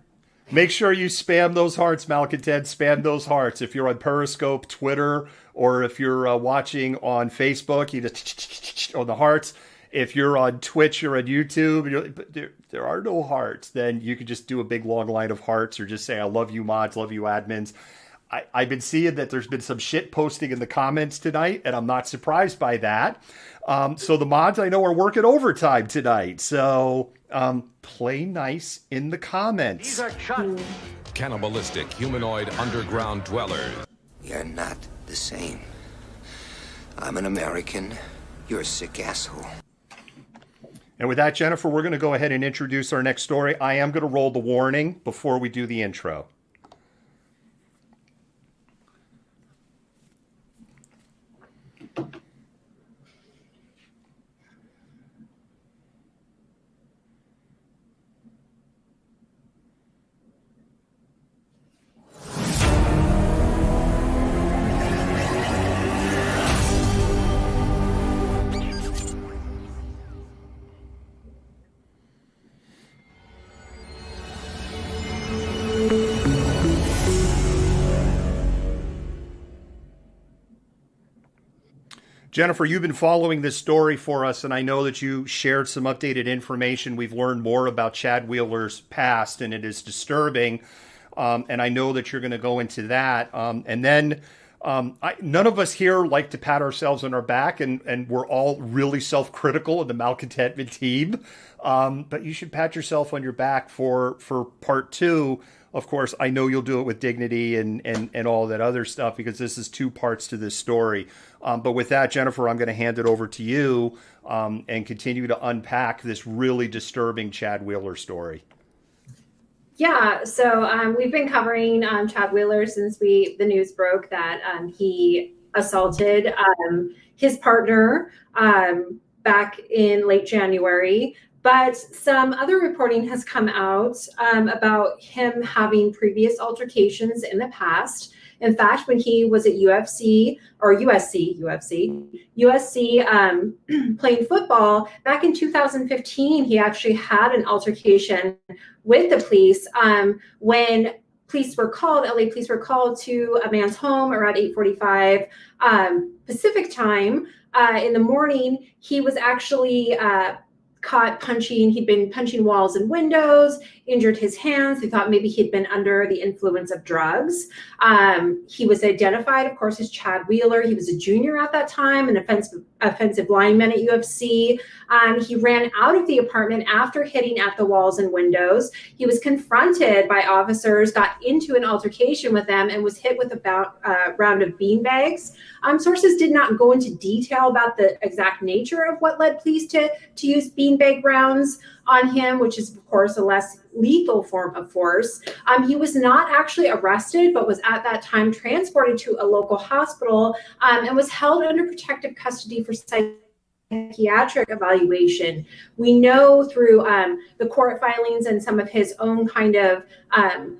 Make sure you spam those hearts, Malcontent. Spam those hearts. If you're on Periscope, Twitter, or if you're watching on Facebook, you just on the hearts. if you're on Twitch or on YouTube, but there are no hearts, then you could just do a big long line of hearts or just say, I love you mods, love you admins. I've been seeing that there's been some shit posting in the comments tonight, and I'm not surprised by that. So the mods I know are working overtime tonight. So play nice in the comments. These are cannibalistic humanoid underground dwellers. You're not the same. I'm an American. You're a sick asshole. And with that, Jennifer, we're going to go ahead and introduce our next story. I am going to roll the warning before we do the intro. Jennifer, you've been following this story for us, and I know that you shared some updated information. We've learned more about Chad Wheeler's past, and it is disturbing. And I know that you're going to go into that. And then none of us here like to pat ourselves on our back, and we're all really self-critical in the Malcontentment team. But you should pat yourself on your back for part two. Of course, I know you'll do it with dignity and all that other stuff, because this is two parts to this story. But with that, Jennifer, I'm going to hand it over to you and continue to unpack this really disturbing Chad Wheeler story. Yeah, so we've been covering Chad Wheeler since the news broke that he assaulted his partner back in late January. But some other reporting has come out about him having previous altercations in the past. In fact, when he was at USC playing football back in 2015, he actually had an altercation with the police when LA police were called to a man's home around 8:45 Pacific time in the morning. He was actually caught punching. He'd been punching walls and windows, injured his hands. They thought maybe he'd been under the influence of drugs. He was identified, of course, as Chad Wheeler. He was a junior at that time, an offensive lineman at UFC. He ran out of the apartment after hitting at the walls and windows. He was confronted by officers, got into an altercation with them, and was hit with a round of beanbags. Sources did not go into detail about the exact nature of what led police to use beanbag rounds on him, which is, of course, a less lethal form of force. He was not actually arrested, but was at that time transported to a local hospital and was held under protective custody for psychiatric evaluation. We know through the court filings and some of his own kind of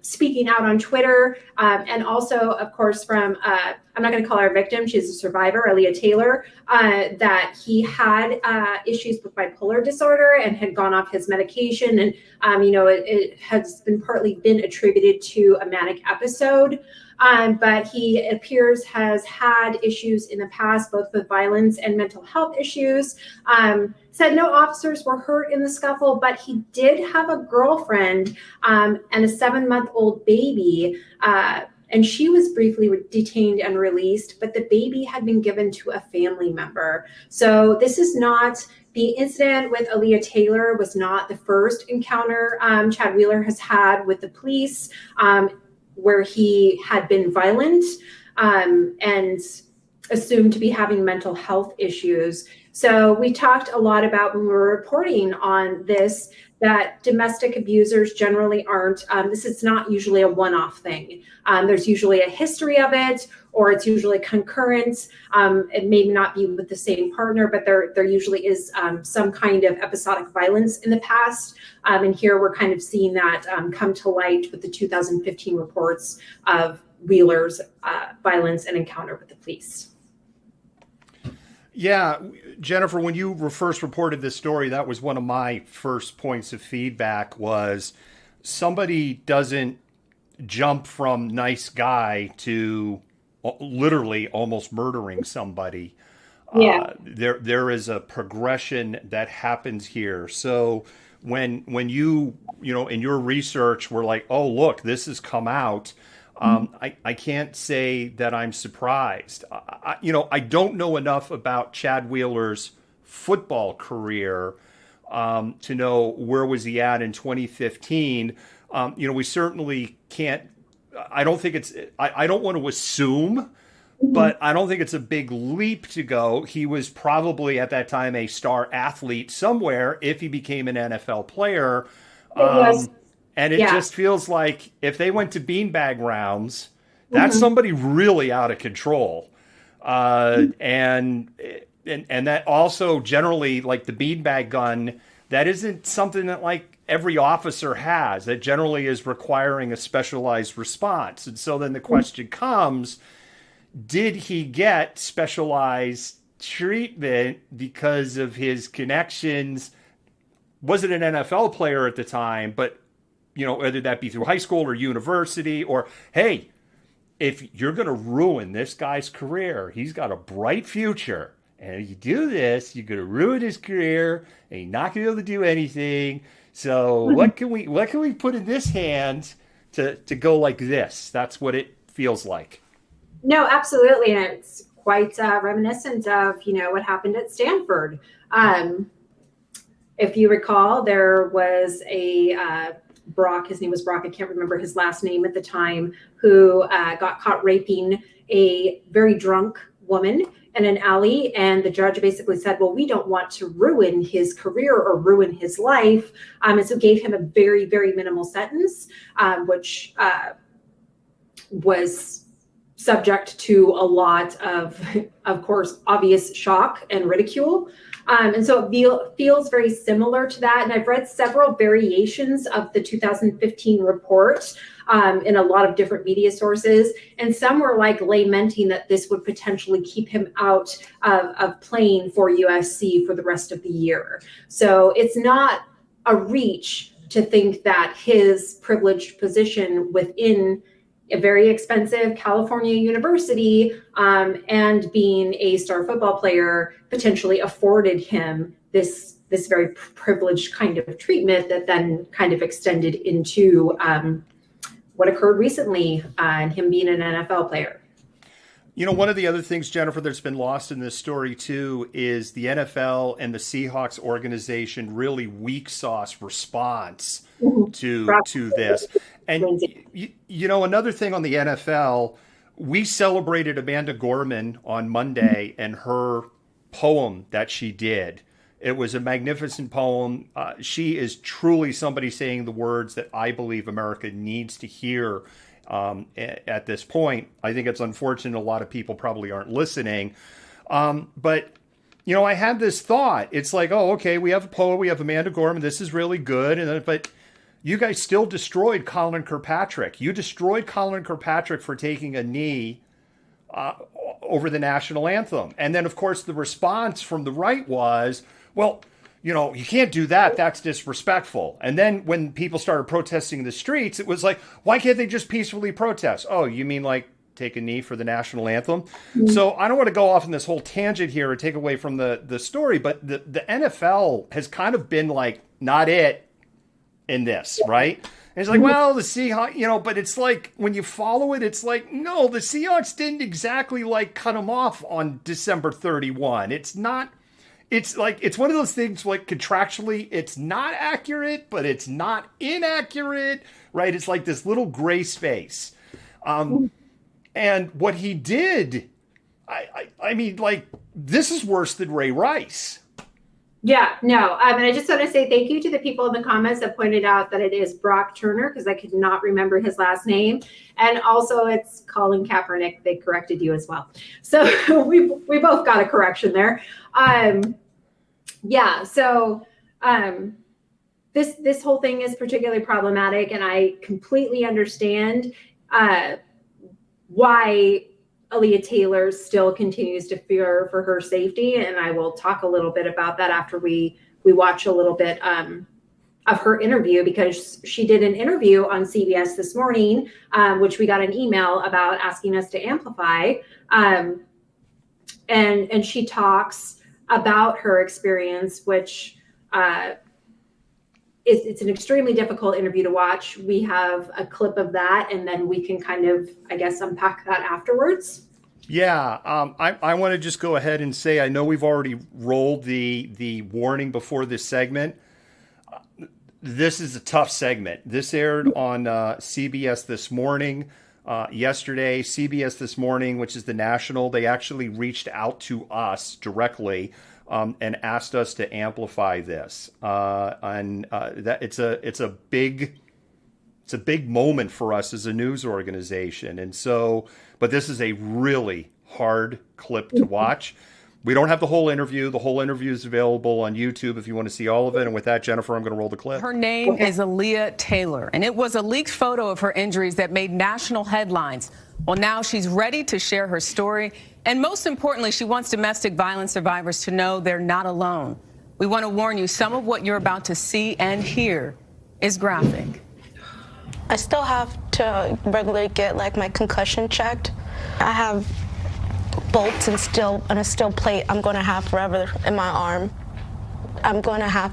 speaking out on Twitter, and also, of course, from I'm not going to call her a victim, she's a survivor, Aaliyah Taylor, that he had issues with bipolar disorder and had gone off his medication. And, it has been partly been attributed to a manic episode. But he appears has had issues in the past, both with violence and mental health issues. Said no officers were hurt in the scuffle, but he did have a girlfriend and a 7-month-old baby. And she was briefly detained and released, but the baby had been given to a family member. So this is not, the incident with Aaliyah Taylor was not the first encounter Chad Wheeler has had with the police, where he had been violent and assumed to be having mental health issues. So we talked a lot about, when we were reporting on this, that domestic abusers generally aren't, this is not usually a one-off thing. There's usually a history of it, or it's usually concurrent. It may not be with the same partner, but there usually is some kind of episodic violence in the past. And here we're kind of seeing that come to light with the 2015 reports of Wheeler's violence and encounter with the police. Yeah, Jennifer, when you first reported this story, that was one of my first points of feedback, was somebody doesn't jump from nice guy to literally almost murdering somebody. There is a progression that happens here. So when you in your research were like, oh, look, this has come out, I can't say that I'm surprised. I don't know enough about Chad Wheeler's football career to know where was he at in 2015. We certainly can't. I don't think it's. I don't want to assume, but I don't think it's a big leap to go. He was probably at that time a star athlete somewhere if he became an NFL player. And it just feels like if they went to beanbag rounds, that's somebody really out of control. And that also generally, like the beanbag gun, that isn't something that like every officer has. That generally is requiring a specialized response. And so then the question comes, did he get specialized treatment because of his connections? Wasn't an NFL player at the time, but whether that be through high school or university, or, hey, if you're going to ruin this guy's career, he's got a bright future. And if you do this, you're going to ruin his career and he's not going to be able to do anything. So what can we put in this hand to go like this? That's what it feels like. No, absolutely. And it's quite reminiscent of, what happened at Stanford. If you recall, there was a Brock, his name was Brock, I can't remember his last name at the time, who got caught raping a very drunk woman in an alley. And the judge basically said, well, we don't want to ruin his career or ruin his life. And so gave him a very, very minimal sentence, which was subject to a lot of course, obvious shock and ridicule. And so it feels very similar to that. And I've read several variations of the 2015 report in a lot of different media sources. And some were like lamenting that this would potentially keep him out of playing for USC for the rest of the year. So it's not a reach to think that his privileged position within a very expensive California university and being a star football player potentially afforded him this very privileged kind of treatment that then kind of extended into what occurred recently and him being an NFL player. One of the other things, Jennifer, that's been lost in this story too is the NFL and the Seahawks organization really weak sauce response to this. And another thing on the NFL, we celebrated Amanda Gorman on Monday and her poem that she did. It was a magnificent poem. She is truly somebody saying the words that I believe America needs to hear at this point. I think it's unfortunate a lot of people probably aren't listening. But I had this thought. It's like, oh, okay, we have a poet, we have Amanda Gorman. This is really good. But you guys still destroyed Colin Kirkpatrick. You destroyed Colin Kirkpatrick for taking a knee over the national anthem. And then, of course, the response from the right was, well, you can't do that. That's disrespectful. And then when people started protesting in the streets, it was like, why can't they just peacefully protest? Oh, you mean like take a knee for the national anthem? Mm-hmm. So I don't want to go off on this whole tangent here and take away from the story, but the NFL has kind of been like, not it in this, right? And it's like, well, the Seahawks, but it's like when you follow it, it's like, no, the Seahawks didn't exactly like cut him off on December 31. It's not. It's like, it's one of those things like contractually, it's not accurate, but it's not inaccurate, right? It's like this little gray space. And what he did, I mean, like, this is worse than Ray Rice. Yeah, no. And I just want to say thank you to the people in the comments that pointed out that it is Brock Turner, because I could not remember his last name. And also it's Colin Kaepernick. They corrected you as well. So we both got a correction there. This whole thing is particularly problematic, and I completely understand why Aaliyah Taylor still continues to fear for her safety, and I will talk a little bit about that after we watch a little bit of her interview, because she did an interview on CBS this morning, which we got an email about asking us to amplify. and she talks about her experience, which it's an extremely difficult interview to watch. We have a clip of that, and then we can kind of, I guess, unpack that afterwards. Yeah, I want to just go ahead and say, I know we've already rolled the warning before this segment. This is a tough segment. This aired on CBS This Morning yesterday. CBS This Morning, which is the national, they actually reached out to us directly and asked us to amplify this. That it's a big moment for us as a news organization. And so, but this is a really hard clip to watch. We don't have the whole interview. The whole interview is available on YouTube if you want to see all of it. And with that, Jennifer, I'm going to roll the clip. Her name is Aaliyah Taylor, and it was a leaked photo of her injuries that made national headlines. Well, now she's ready to share her story. And most importantly, she wants domestic violence survivors to know they're not alone. We want to warn you, some of what you're about to see and hear is graphic. I still have to regularly get like my concussion checked. I have bolts and a steel plate I'm going to have forever in my arm. I'm going to have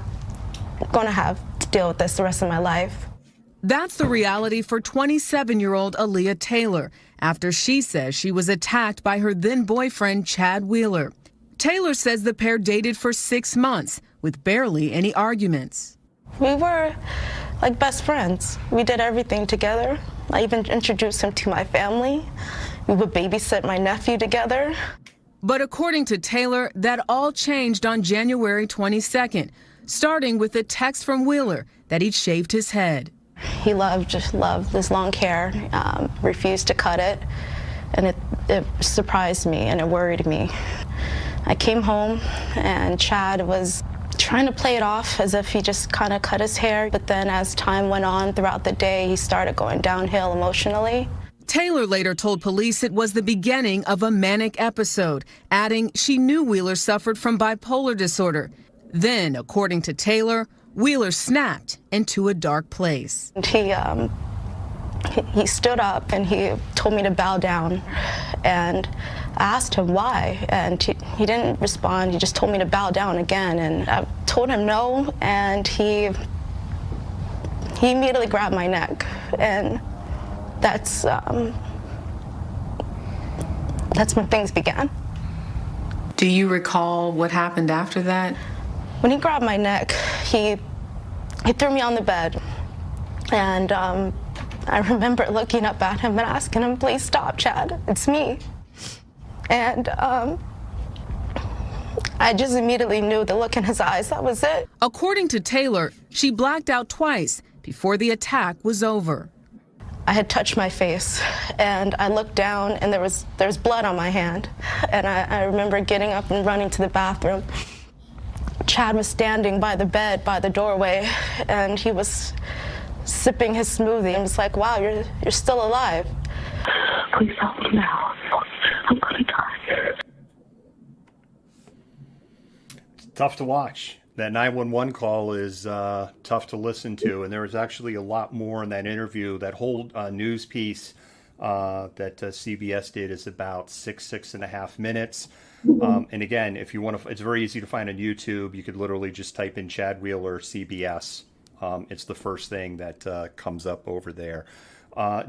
to deal with this the rest of my life. That's the reality for 27-year-old Aaliyah Taylor after she says she was attacked by her then boyfriend, Chad Wheeler. Taylor says the pair dated for 6 months with barely any arguments. We were like best friends. We did everything together. I even introduced him to my family. We would babysit my nephew together. But according to Taylor, that all changed on January 22nd, starting with a text from Wheeler that he'd shaved his head. He just loved this long hair, refused to cut it, and it surprised me and it worried me. I came home and Chad was trying to play it off as if he just kind of cut his hair, but then as time went on throughout the day, he started going downhill emotionally. Taylor later told police it was the beginning of a manic episode, adding she knew Wheeler suffered from bipolar disorder. Then, according to Taylor, Wheeler snapped into a dark place. He stood up and he told me to bow down, and I asked him why, and he didn't respond. He just told me to bow down again, and I told him no, and he immediately grabbed my neck, and that's when things began. Do you recall what happened after that? When he grabbed my neck, he threw me on the bed, and I remember looking up at him and asking him, "Please stop, Chad, it's me." And I just immediately knew the look in his eyes, that was it. According to Taylor, she blacked out twice before the attack was over. I had touched my face, and I looked down, and there was blood on my hand. And I remember getting up and running to the bathroom. Chad was standing by the bed, by the doorway, and he was sipping his smoothie. I was like, "Wow, you're still alive." "Please help me now. I'm gonna die." It's tough to watch. That 911 call is tough to listen to, and there was actually a lot more in that interview. That whole news piece that CBS did is about six and a half minutes. And again, if you want to, it's very easy to find on YouTube. You could literally just type in Chad Wheeler CBS. It's the first thing that comes up over there.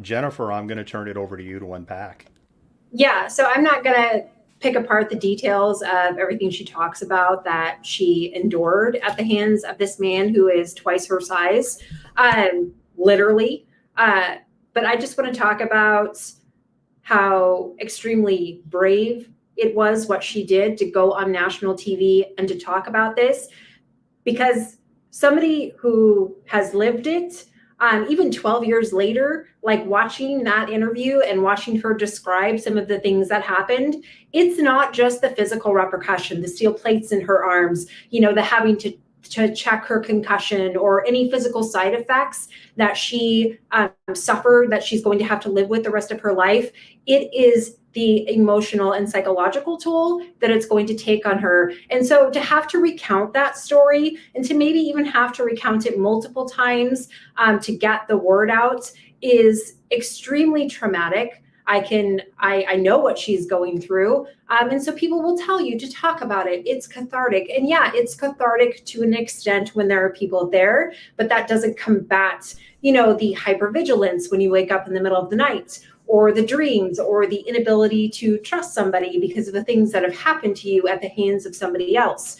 Jennifer, I'm going to turn it over to you to unpack. Yeah, so I'm not going to pick apart the details of everything she talks about that she endured at the hands of this man who is twice her size, literally. But I just want to talk about how extremely brave it was what she did to go on national TV and to talk about this, because somebody who has lived it, even 12 years later, like watching that interview and watching her describe some of the things that happened, it's not just the physical repercussion, the steel plates in her arms, the having to check her concussion or any physical side effects that she suffered that she's going to have to live with the rest of her life. It is the emotional and psychological toll that it's going to take on her. And so to have to recount that story, and to maybe even have to recount it multiple times to get the word out, is extremely traumatic. I know what she's going through. And so people will tell you to talk about it. It's cathartic. And yeah, it's cathartic to an extent when there are people there, but that doesn't combat, the hypervigilance when you wake up in the middle of the night, or the dreams, or the inability to trust somebody because of the things that have happened to you at the hands of somebody else.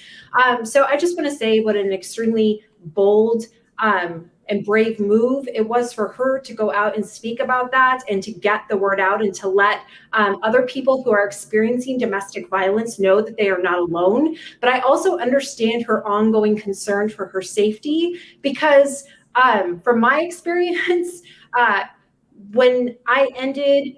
So I just want to say what an extremely bold and brave move it was for her to go out and speak about that, and to get the word out, and to let other people who are experiencing domestic violence know that they are not alone. But I also understand her ongoing concern for her safety, because from my experience, when I ended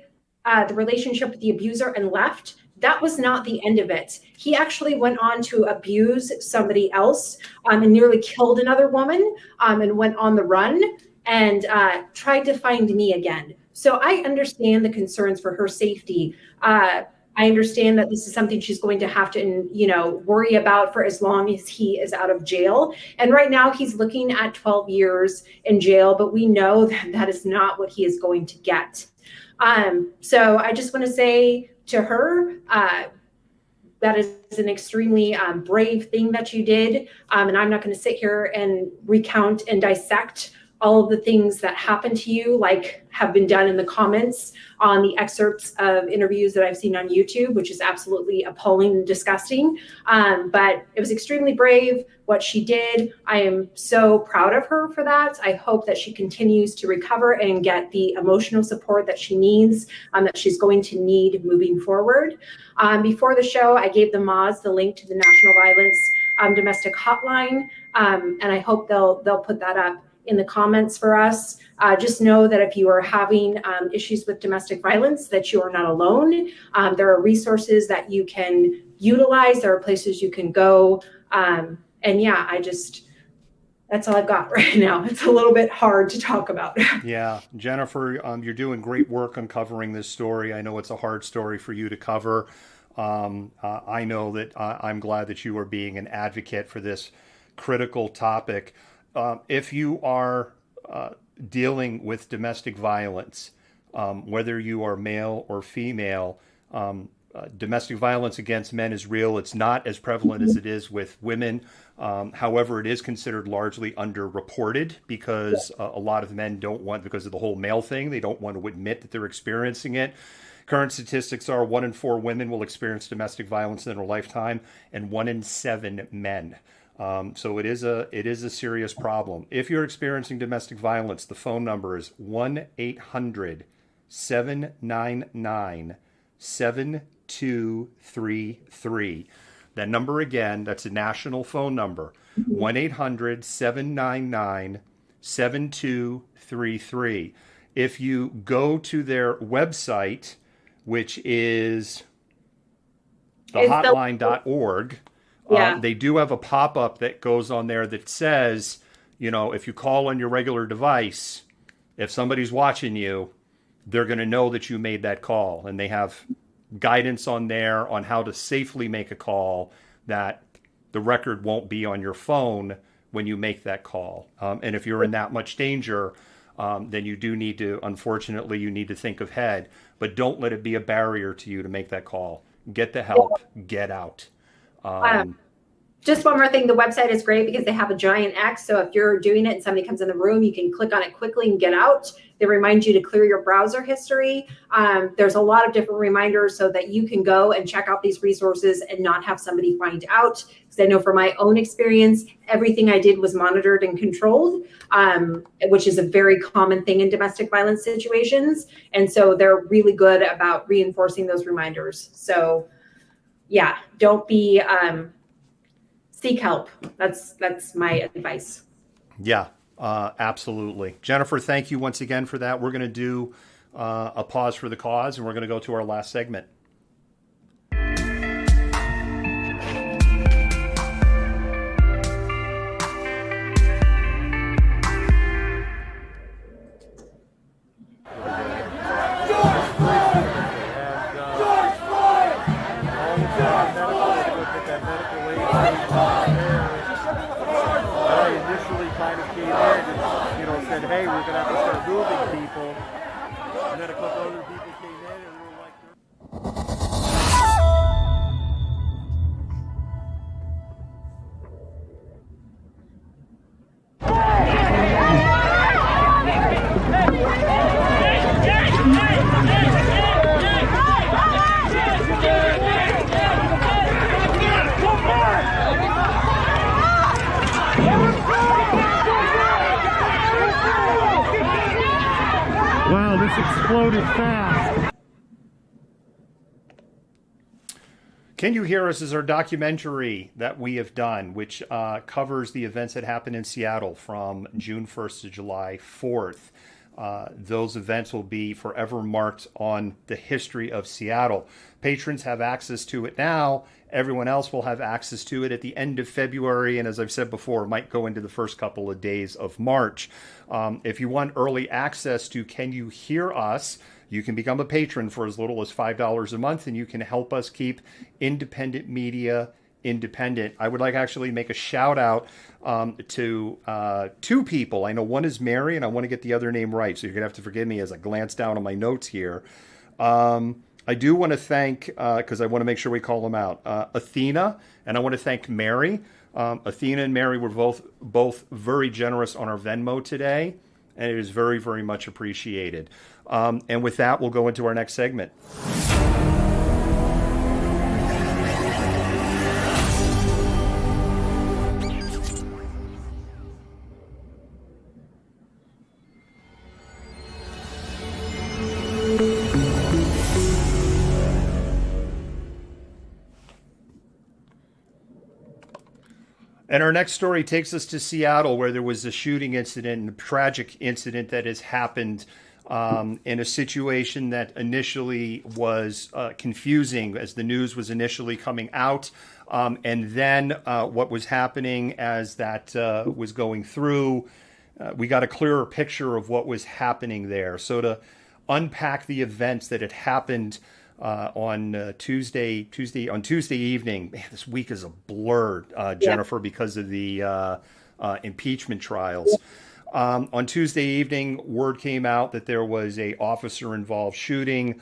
the relationship with the abuser and left, that was not the end of it. He actually went on to abuse somebody else and nearly killed another woman, and went on the run and tried to find me again. So I understand the concerns for her safety. I understand that this is something she's going to have to, worry about for as long as he is out of jail. And right now he's looking at 12 years in jail, but we know that that is not what he is going to get. So I just want to say to her, that is an extremely brave thing that you did. And I'm not going to sit here and recount and dissect all of the things that happened to you, like have been done in the comments on the excerpts of interviews that I've seen on YouTube, which is absolutely appalling and disgusting. But it was extremely brave what she did. I am so proud of her for that. I hope that she continues to recover and get the emotional support that she needs, that she's going to need moving forward. Before the show, I gave the mods the link to the National Violence Domestic Hotline, and I hope they'll put that up in the comments for us. Just know that if you are having issues with domestic violence, that you are not alone. There are resources that you can utilize. There are places you can go. And yeah, that's all I've got right now. It's a little bit hard to talk about. Yeah, Jennifer, you're doing great work uncovering this story. I know it's a hard story for you to cover. I know that I'm glad that you are being an advocate for this critical topic. If you are dealing with domestic violence, whether you are male or female, domestic violence against men is real. It's not as prevalent as it is with women. However, it is considered largely underreported because a lot of men don't want, because of the whole male thing, they don't want to admit that they're experiencing it. Current statistics are 1 in 4 women will experience domestic violence in their lifetime, and 1 in 7 men. So it is a serious problem. If you're experiencing domestic violence, the phone number is 1-800-799-7233. That number again, that's a national phone number, 1-800-799-7233. If you go to their website, which is thehotline.org, they do have a pop-up that goes on there that says, if you call on your regular device, if somebody's watching you, they're going to know that you made that call. And they have guidance on there on how to safely make a call, that the record won't be on your phone when you make that call. And if you're in that much danger, then you do need to, unfortunately, you need to think ahead. But don't let it be a barrier to you to make that call. Get the help. Get out. Just one more thing. The website is great because they have a giant X. So if you're doing it and somebody comes in the room, you can click on it quickly and get out. They remind you to clear your browser history. There's a lot of different reminders so that you can go and check out these resources and not have somebody find out. Because I know from my own experience, everything I did was monitored and controlled, which is a very common thing in domestic violence situations. And so they're really good about reinforcing those reminders. So yeah, don't be... seek help. That's my advice. Yeah, absolutely. Jennifer, thank you once again for that. We're going to do a pause for the cause, and we're going to go to our last segment. Hey, we're going to have to start moving people. And then a couple other people came in and this exploded fast. Can You Hear Us is our documentary that we have done, which covers the events that happened in Seattle from June 1st to July 4th. Those events will be forever marked on the history of Seattle. Patrons have access to it now. Everyone else will have access to it at the end of February. And as I've said before, it might go into the first couple of days of March. If you want early access to Can You Hear Us, you can become a patron for as little as $5 a month, and you can help us keep independent media independent. I would like to actually make a shout out to two people. I know one is Mary, and I want to get the other name right, so you're going to have to forgive me as I glance down on my notes here. I do want to thank, because I want to make sure we call them out, Athena, and I want to thank Mary. Athena and Mary were both very generous on our Venmo today, and it is very, very much appreciated. And with that, we'll go into our next segment. And our next story takes us to Seattle, where there was a shooting incident, a tragic incident that has happened in a situation that initially was confusing as the news was initially coming out. And then what was happening as that was going through, we got a clearer picture of what was happening there. So to unpack the events that had happened on Tuesday evening. Man, this week is a blur, Jennifer, because of the impeachment trials. On Tuesday evening, word came out that there was a officer-involved shooting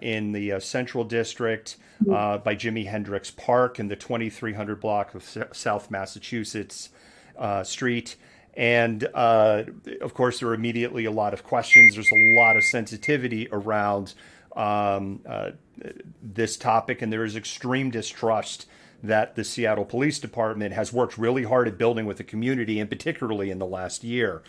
in the Central District by Jimi Hendrix Park in the 2300 block of South Massachusetts Street. And, of course, there were immediately a lot of questions. There's a lot of sensitivity around this topic, and there is extreme distrust that the Seattle Police Department has worked really hard at building with the community, and particularly in the last year.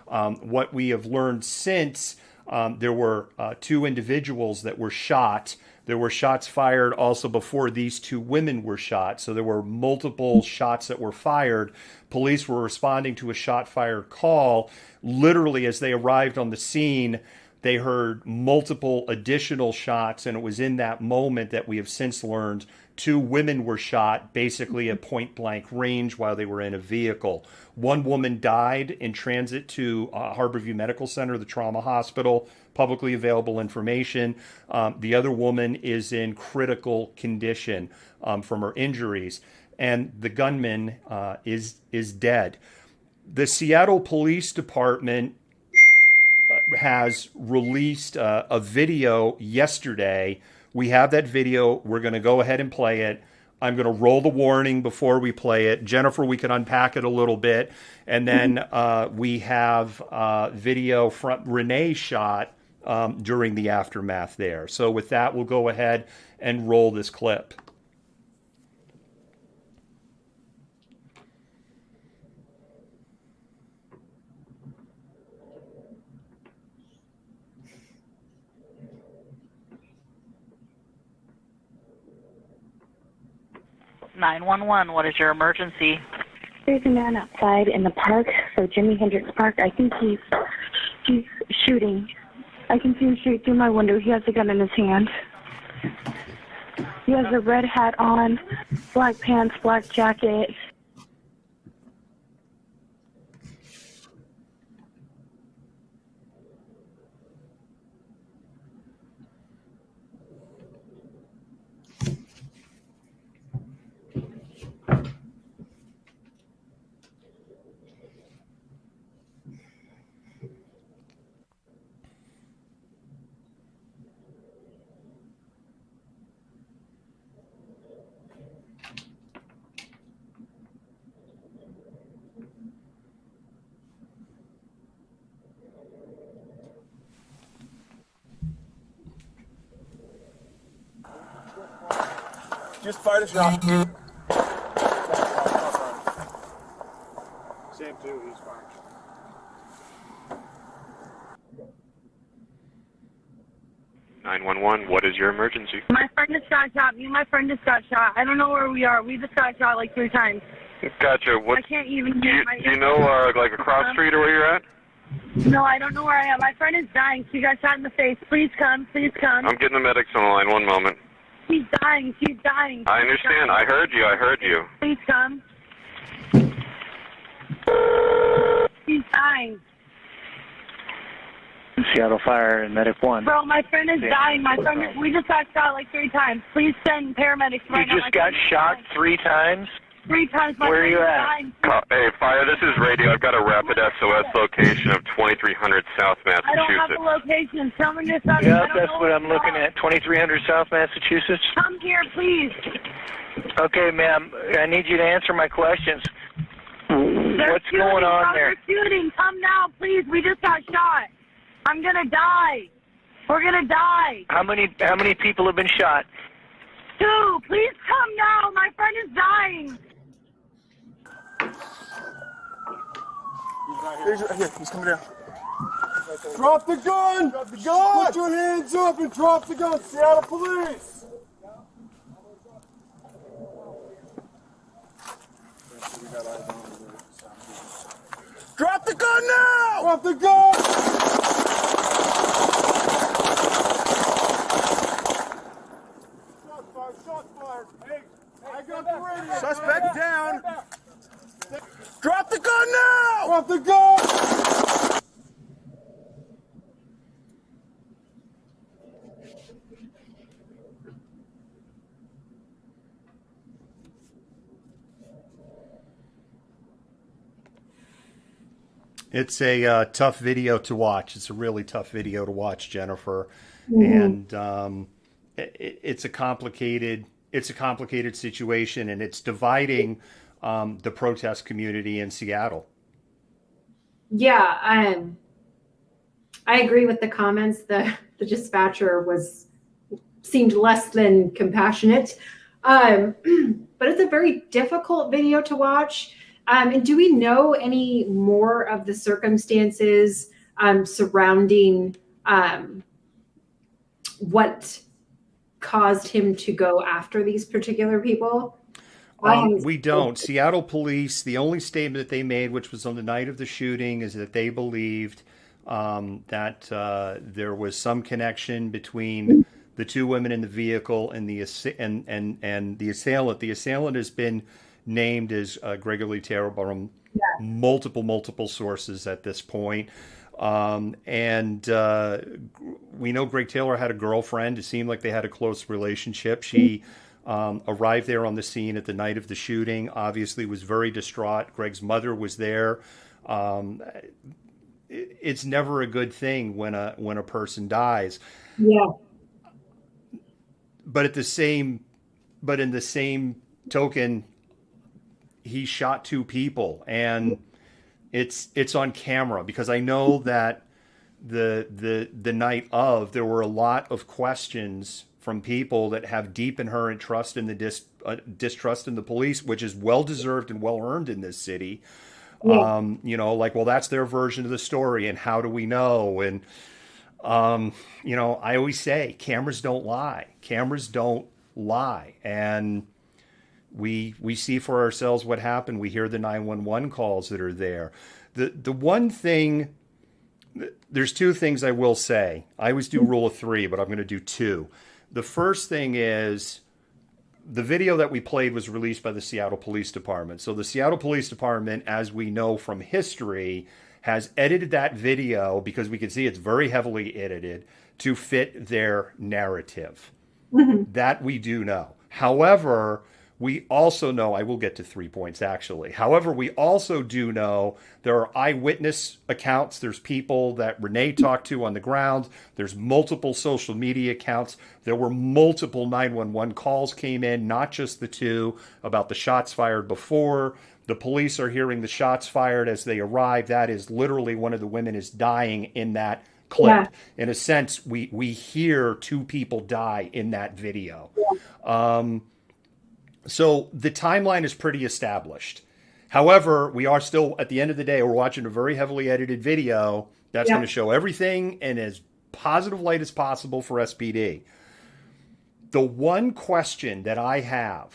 What we have learned since, there were two individuals that were shot. There were shots fired also before these two women were shot. So there were multiple shots that were fired. Police were responding to a shot fired call. Literally, as they arrived on the scene, they heard multiple additional shots, and it was in that moment that we have since learned two women were shot basically at point blank range while they were in a vehicle. One woman died in transit to Harborview Medical Center, the trauma hospital, publicly available information. The other woman is in critical condition from her injuries, and the gunman is dead. The Seattle Police Department has released a video yesterday. We have that video. We're going to go ahead and play it. I'm going to roll the warning before we play it. Jennifer, we can unpack it a little bit. And then we have video from Renee shot during the aftermath there. So with that, we'll go ahead and roll this clip. What is your emergency? There's a man outside in the park, so Jimi Hendrix Park. I think he's shooting. I can see him shoot through my window. He has a gun in his hand. He has a red hat on, black pants, black jacket. Just fire the shot. Same too, he's fine. 911, what is your emergency? My friend just got shot. Me and my friend just got shot. I don't know where we are. We just got shot like 3 times. Gotcha. I can't even Do hear you, my do you know, like, across street or where you're at? No, I don't know where I am. My friend is dying. She got shot in the face. Please come. Please come. I'm getting the medics on the line. One moment. She's dying. She's dying. I understand. I heard you. I heard you. Please come. She's dying. Seattle Fire and Medic 1. Bro, my friend is dying. My friend, we just got shot like 3 times. Please send paramedics right now. You just got shot 3 times? 3 times. My Where are friend you is at? dying. Hey, Fire, this is radio. I've got a rapid SOS location of 2300 South I don't have Massachusetts. the location. Tell me this. I Yeah, don't that's know what where I'm you looking are. at. 2300 South Massachusetts? Come here, please. Okay, ma'am. I need you to answer my questions. They're What's shooting, going on bro. there? They're shooting. Come now, please. We just got shot. I'm gonna die. We're gonna die. How many people have been shot? 2. Please come now. My friend is dying. Here, he's coming down. Drop the gun! Drop the gun! Put your hands up and drop the gun, Seattle Police! Drop the gun now! Drop the gun! Shots fired. Hey, I got the radio. Suspect down. Drop the gun now! Drop the gun! It's a tough video to watch. It's a really tough video to watch, Jennifer, and it's a complicated situation, and it's dividing the protest community in Seattle. Yeah, I agree with the comments. The dispatcher seemed less than compassionate, but it's a very difficult video to watch. And do we know any more of the circumstances surrounding what caused him to go after these particular people? We don't. Seattle police, the only statement that they made, which was on the night of the shooting, is that they believed that there was some connection between the 2 women in the vehicle and the assailant. The assailant has been named as Gregory Taylor from multiple sources at this point. And we know Greg Taylor had a girlfriend. It seemed like they had a close relationship. She arrived there on the scene at the night of the shooting, obviously was very distraught. Greg's mother was there. It's never a good thing when a person dies. Yeah. But in the same token, he shot 2 people, and it's on camera, because I know that the night of, there were a lot of questions from people that have deep inherent trust in the distrust in the police, which is well deserved and well earned in this city. Yeah. Like, well, that's their version of the story, and how do we know? And I always say cameras don't lie. Cameras don't lie, and we see for ourselves what happened. We hear the 911 calls that are there. The one thing, there's 2 things I will say. I always do rule of 3, but I'm going to do 2. The first thing is, the video that we played was released by the Seattle Police Department. So the Seattle Police Department, as we know from history, has edited that video, because we can see it's very heavily edited, to fit their narrative. That we do know. However, we also know, I will get to 3 points actually. However, we also do know there are eyewitness accounts. There's people that Renee talked to on the ground. There's multiple social media accounts. There were multiple 911 calls came in, not just the 2 about the shots fired before. The police are hearing the shots fired as they arrive. That is literally, one of the women is dying in that clip. Yeah. In a sense, we hear 2 people die in that video. Yeah. So the timeline is pretty established. However, we are still, at the end of the day, we're watching a very heavily edited video that's going to show everything in as positive light as possible for SPD. The one question that I have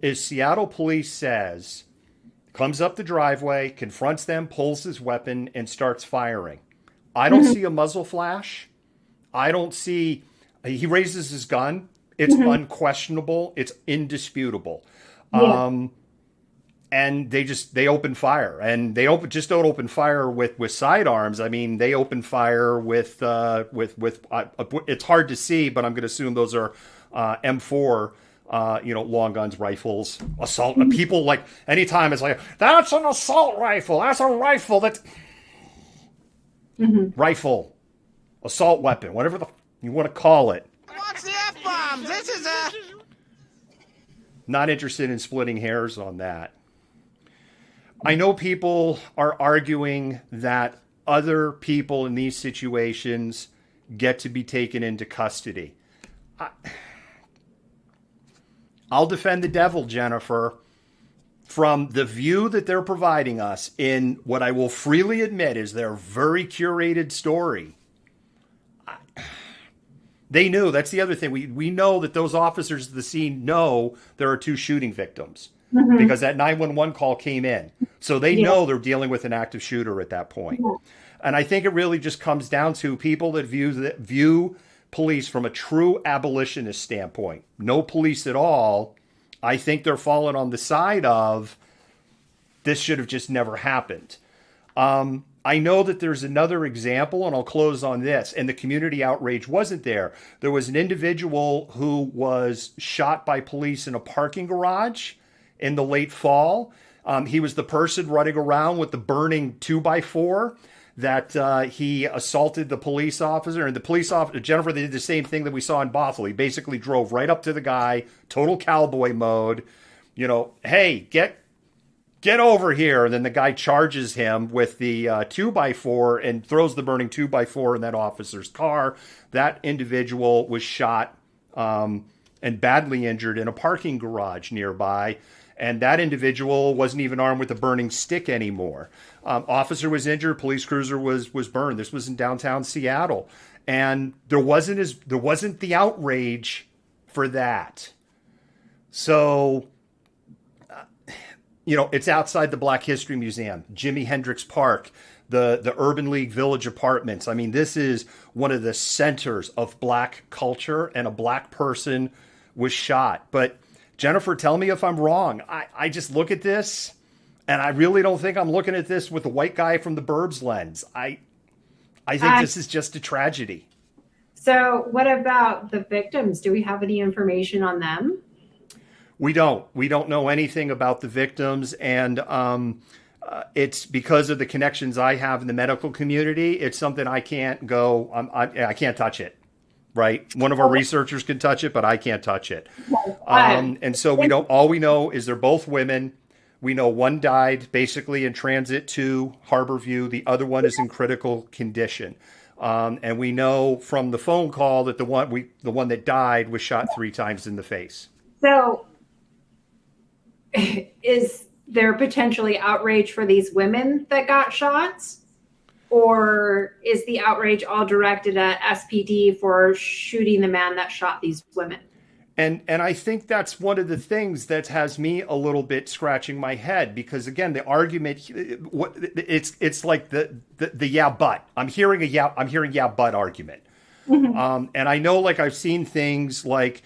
is Seattle police says, comes up the driveway, confronts them, pulls his weapon, and starts firing. I don't see a muzzle flash. I don't see, he raises his gun. It's unquestionable. It's indisputable. Yeah. And they open fire, and they just don't open fire with sidearms. I mean, they open fire with it's hard to see, but I'm going to assume those are M4, long guns, rifles, assault. People like anytime it's like, that's an assault rifle. That's a rifle. That's rifle, assault weapon, whatever you want to call it. What's the F-bomb? This is a... Not interested in splitting hairs on that. I know people are arguing that other people in these situations get to be taken into custody. I'll defend the devil, Jennifer, from the view that they're providing us in what I will freely admit is their very curated story. They knew. That's the other thing. We know that those officers at the scene know there are 2 shooting victims because that 911 call came in. So they know they're dealing with an active shooter at that point. And I think it really just comes down to people that view police from a true abolitionist standpoint. No police at all. I think they're falling on the side of this should have just never happened. I know that there's another example, and I'll close on this, and the community outrage wasn't there. There was an individual who was shot by police in a parking garage in the late fall. He was the person running around with the burning 2x4 that he assaulted the police officer. And the police officer, Jennifer, they did the same thing that we saw in Bothell. He basically drove right up to the guy, total cowboy mode, hey, get over here. And then the guy charges him with the 2x4 and throws the burning 2x4 in that officer's car. That individual was shot and badly injured in a parking garage nearby. And that individual wasn't even armed with a burning stick anymore. Officer was injured. Police cruiser was burned. This was in downtown Seattle. And there wasn't the outrage for that. So, it's outside the Black History Museum, Jimi Hendrix Park, the Urban League Village Apartments. I mean, this is one of the centers of Black culture, and a Black person was shot. But Jennifer, tell me if I'm wrong. I just look at this, and I really don't think I'm looking at this with the white guy from the Burbs lens. I think this is just a tragedy. So what about the victims? Do we have any information on them? We don't. We don't know anything about the victims, and it's because of the connections I have in the medical community. It's something I can't go. I can't touch it. Right. One of our researchers can touch it, but I can't touch it. And so we don't. All we know is they're both women. We know one died basically in transit to Harborview. The other one is in critical condition. And we know from the phone call that the one that died was shot 3 times in the face. So is there potentially outrage for these women that got shots? Or is the outrage all directed at SPD for shooting the man that shot these women? And I think that's one of the things that has me a little bit scratching my head, because again, the argument, it's like the yeah but. I'm hearing yeah but argument. And I know, like, I've seen things like,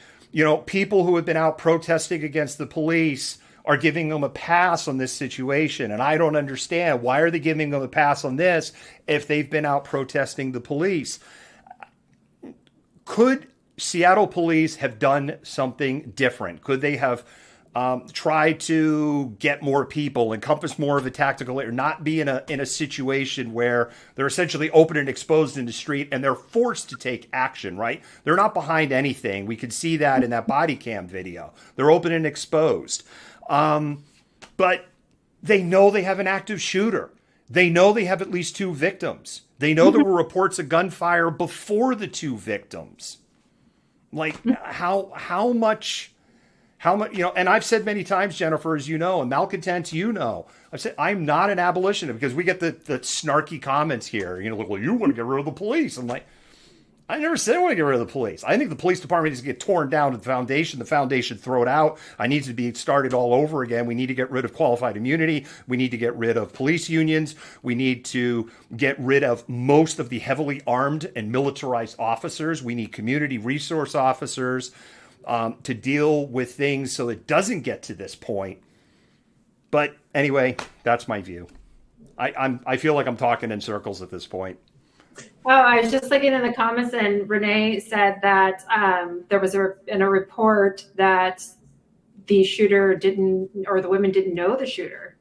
people who have been out protesting against the police are giving them a pass on this situation. And I don't understand. Why are they giving them a pass on this if they've been out protesting the police? Could Seattle police have done something different? Could they have tried to get more people, encompass more of a tactical area, not be in a situation where they're essentially open and exposed in the street and they're forced to take action, right? They're not behind anything. We could see that in that body cam video. They're open and exposed. But they know they have an active shooter. They know they have at least 2 victims. They know there were reports of gunfire before the 2 victims. Like, how much, and I've said many times, Jennifer, as you know, and Malcontent, I've said, I'm not an abolitionist, because we get the snarky comments here, well, you want to get rid of the police. I'm like, I never said I want to get rid of the police. I think the police department needs to get torn down to the foundation thrown out. I need to be started all over again. We need to get rid of qualified immunity. We need to get rid of police unions. We need to get rid of most of the heavily armed and militarized officers. We need community resource officers to deal with things so it doesn't get to this point. But anyway, that's my view. I feel like I'm talking in circles at this point. Oh, I was just looking in the comments, and Renee said that there was in a report that the shooter didn't, or the women didn't know the shooter.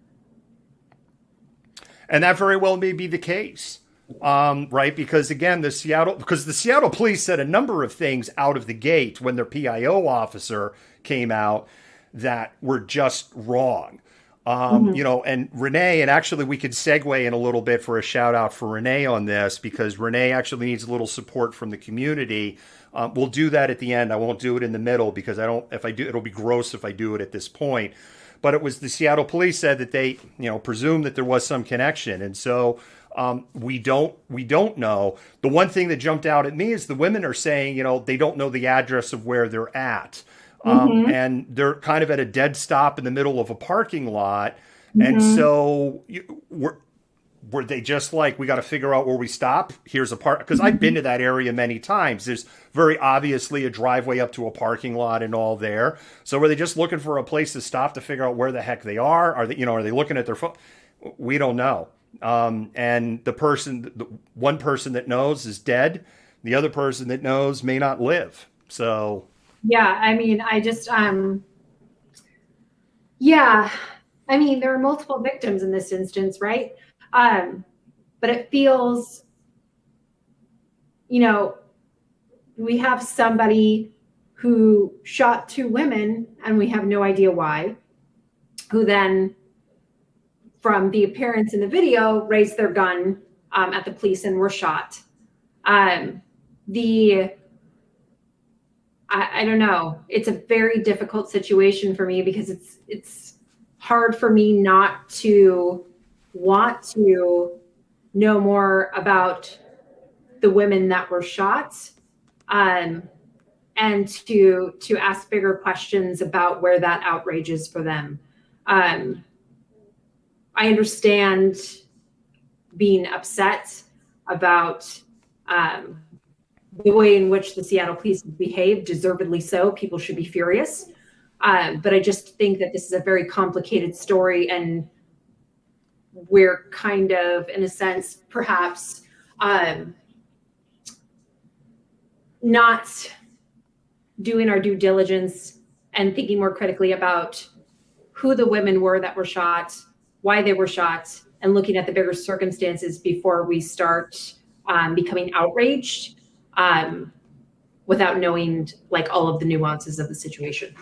And that very well may be the case, right? Because again, the Seattle police said a number of things out of the gate when their PIO officer came out that were just wrong. And Renee, and actually we could segue in a little bit for a shout out for Renee on this, because Renee actually needs a little support from the community. We'll do that at the end. I won't do it in the middle because if I do, it'll be gross if I do it at this point. But it was the Seattle police said that they, presumed that there was some connection. And so we don't know. The one thing that jumped out at me is the women are saying, they don't know the address of where they're at. And they're kind of at a dead stop in the middle of a parking lot. And so were they just like, we got to figure out where we stop? Here's a park. Because I've been to that area many times. There's very obviously a driveway up to a parking lot and all there. So were they just looking for a place to stop to figure out where the heck they are? Are they looking at their phone? We don't know. And the one person that knows is dead. The other person that knows may not live. So... Yeah, I mean, there are multiple victims in this instance, right? But it feels, we have somebody who shot two women and we have no idea why, who then, from the appearance in the video, raised their gun at the police and were shot. I don't know. It's a very difficult situation for me because it's hard for me not to want to know more about the women that were shot, and to ask bigger questions about where that outrage is for them. I understand being upset about the way in which the Seattle police behaved, deservedly so. People should be furious. But I just think that this is a very complicated story, and we're kind of, in a sense, perhaps not doing our due diligence and thinking more critically about who the women were that were shot, why they were shot, and looking at the bigger circumstances before we start becoming outraged. Without knowing all of the nuances of the situation.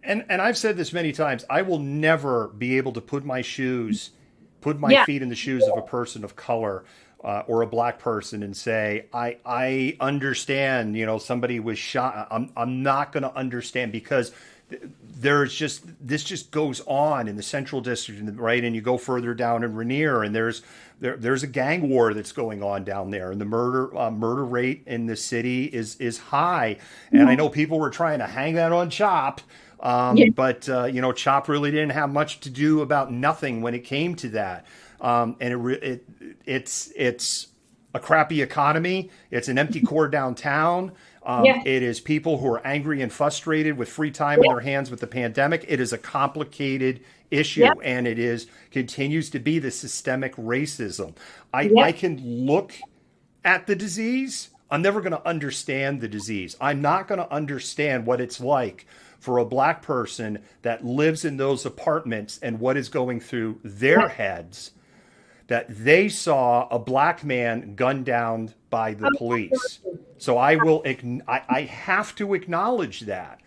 And I've said this many times, I will never be able to put my feet in the shoes of a person of color or a black person and say, I understand, somebody was shot. I'm not going to understand, because this just goes on in the Central District, right? And you go further down in Rainier, and there's a gang war that's going on down there, and the murder rate in the city is high. And I know people were trying to hang that on CHOP, but CHOP really didn't have much to do about nothing when it came to that. And it's a crappy economy. It's an empty core downtown. It is people who are angry and frustrated with free time in their hands with the pandemic. It is a complicated issue, and it continues to be the systemic racism. I can look at the disease. I'm never going to understand the disease. I'm not going to understand what it's like for a black person that lives in those apartments and what is going through their heads, that they saw a black man gunned down by the police. So I have to acknowledge that.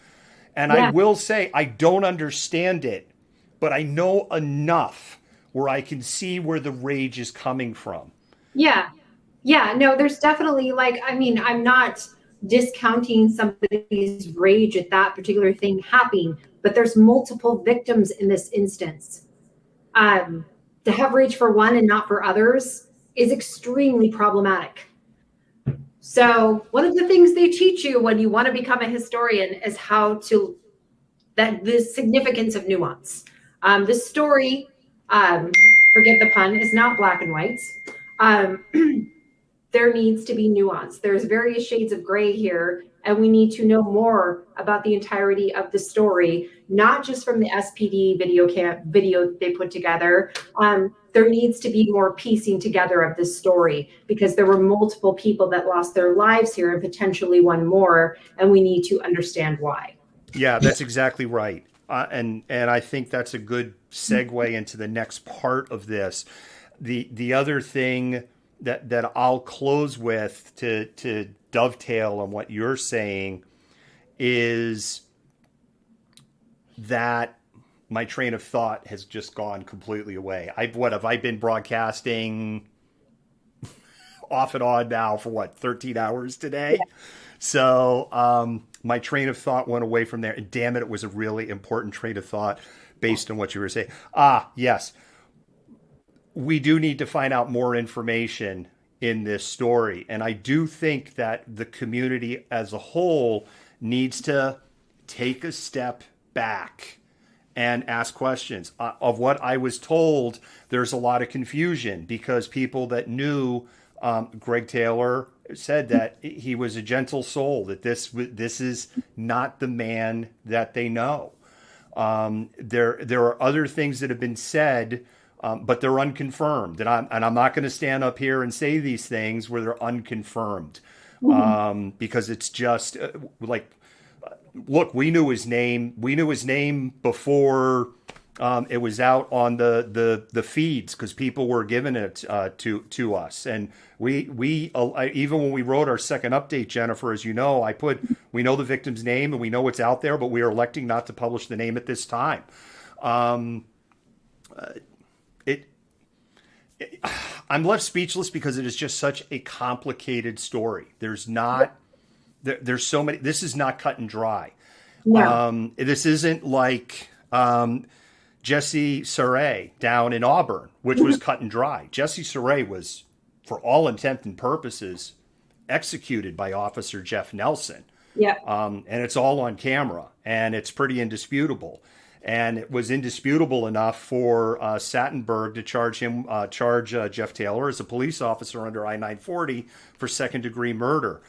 And I will say, I don't understand it, but I know enough where I can see where the rage is coming from. Yeah. No, there's definitely I'm not discounting somebody's rage at that particular thing happening, but there's multiple victims in this instance. To have rage for one and not for others is extremely problematic. So one of the things they teach you when you want to become a historian is the significance of nuance. This story, forgive the pun, is not black and white. There needs to be nuance. There's various shades of gray here, and we need to know more about the entirety of the story, not just from the SPD video they put together. There needs to be more piecing together of this story, because there were multiple people that lost their lives here and potentially one more, and we need to understand why. Yeah, that's exactly right. And I think that's a good segue into the next part of this. The other thing that I'll close with to dovetail on what you're saying is that my train of thought has just gone completely away. Have I been broadcasting off and on now for 13 hours today? Yeah. So my train of thought went away from there. And damn it was a really important train of thought based on what you were saying. Yes. We do need to find out more information in this story. And I do think that the community as a whole needs to take a step back and ask questions. Of what I was told, there's a lot of confusion because people that knew Greg Taylor said that he was a gentle soul, that this is not the man that they know. There are other things that have been said, but they're unconfirmed. And I'm not going to stand up here and say these things where they're unconfirmed, because it's just look, we knew his name. We knew his name before it was out on the feeds, because people were giving it to us. And we even when we wrote our second update, Jennifer, as you know, we know the victim's name and we know it's out there, but we are electing not to publish the name at this time. I'm left speechless because it is just such a complicated story. There's so many. This is not cut and dry. No. This isn't like Jesse Saray down in Auburn, which was cut and dry. Jesse Saray was, for all intent and purposes, executed by Officer Jeff Nelson. Yeah. And it's all on camera, and it's pretty indisputable. And it was indisputable enough for Sattenberg to charge Jeff Taylor as a police officer under I-940 for second-degree murder.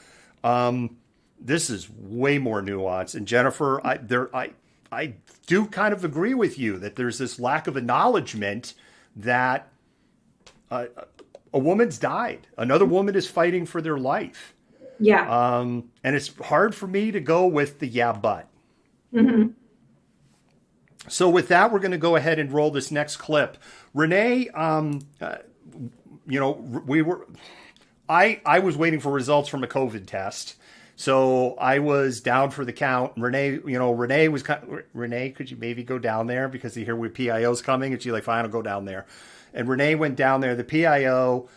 This is way more nuanced. And Jennifer, I do kind of agree with you that there's this lack of acknowledgement that a woman's died. Another woman is fighting for their life. Yeah. And it's hard for me to go with the yeah, but. Mm-hmm. So with that, we're going to go ahead and roll this next clip. Renee, I was waiting for results from a COVID test. So I was down for the count. Renee, Renee, could you maybe go down there because you hear where PIO's coming? And she's like, fine, I'll go down there. And Renee went down there. The PIO,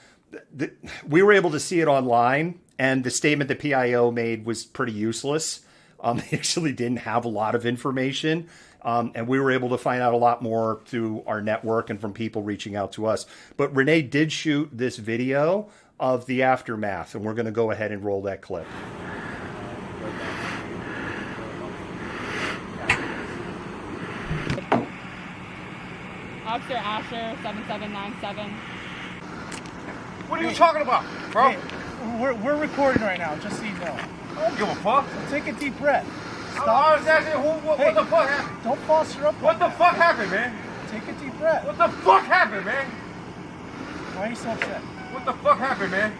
we were able to see it online, and the statement the PIO made was pretty useless. They actually didn't have a lot of information. And we were able to find out a lot more through our network and from people reaching out to us. But Renee did shoot this video of the aftermath, and we're going to go ahead and roll that clip. Officer Asher, 7797. What are you talking about, bro? Hey, we're recording right now, just so you know. I don't give a fuck. So take a deep breath. Stop. I was asking what the fuck happened? Don't foster up. What the fuck happened, man? Take a deep breath. What the fuck happened, man? Why are you so upset? What the fuck happened, man?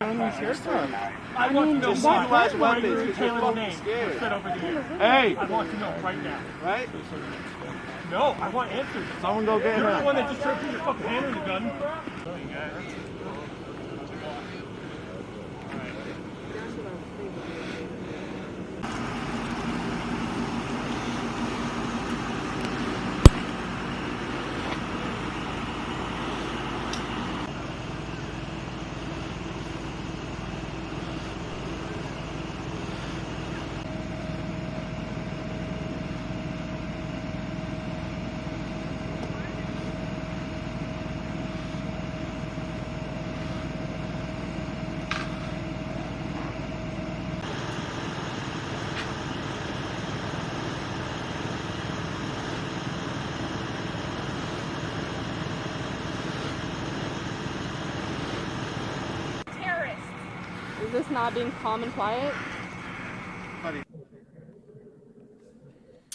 It's your turn. I want to know why you're Taylor's name said over here. Hey! I want to know right now. Right? No, I want answers. Someone go get him. You're the one that just tried to put your fucking hand in the gun. Is this not being calm and quiet?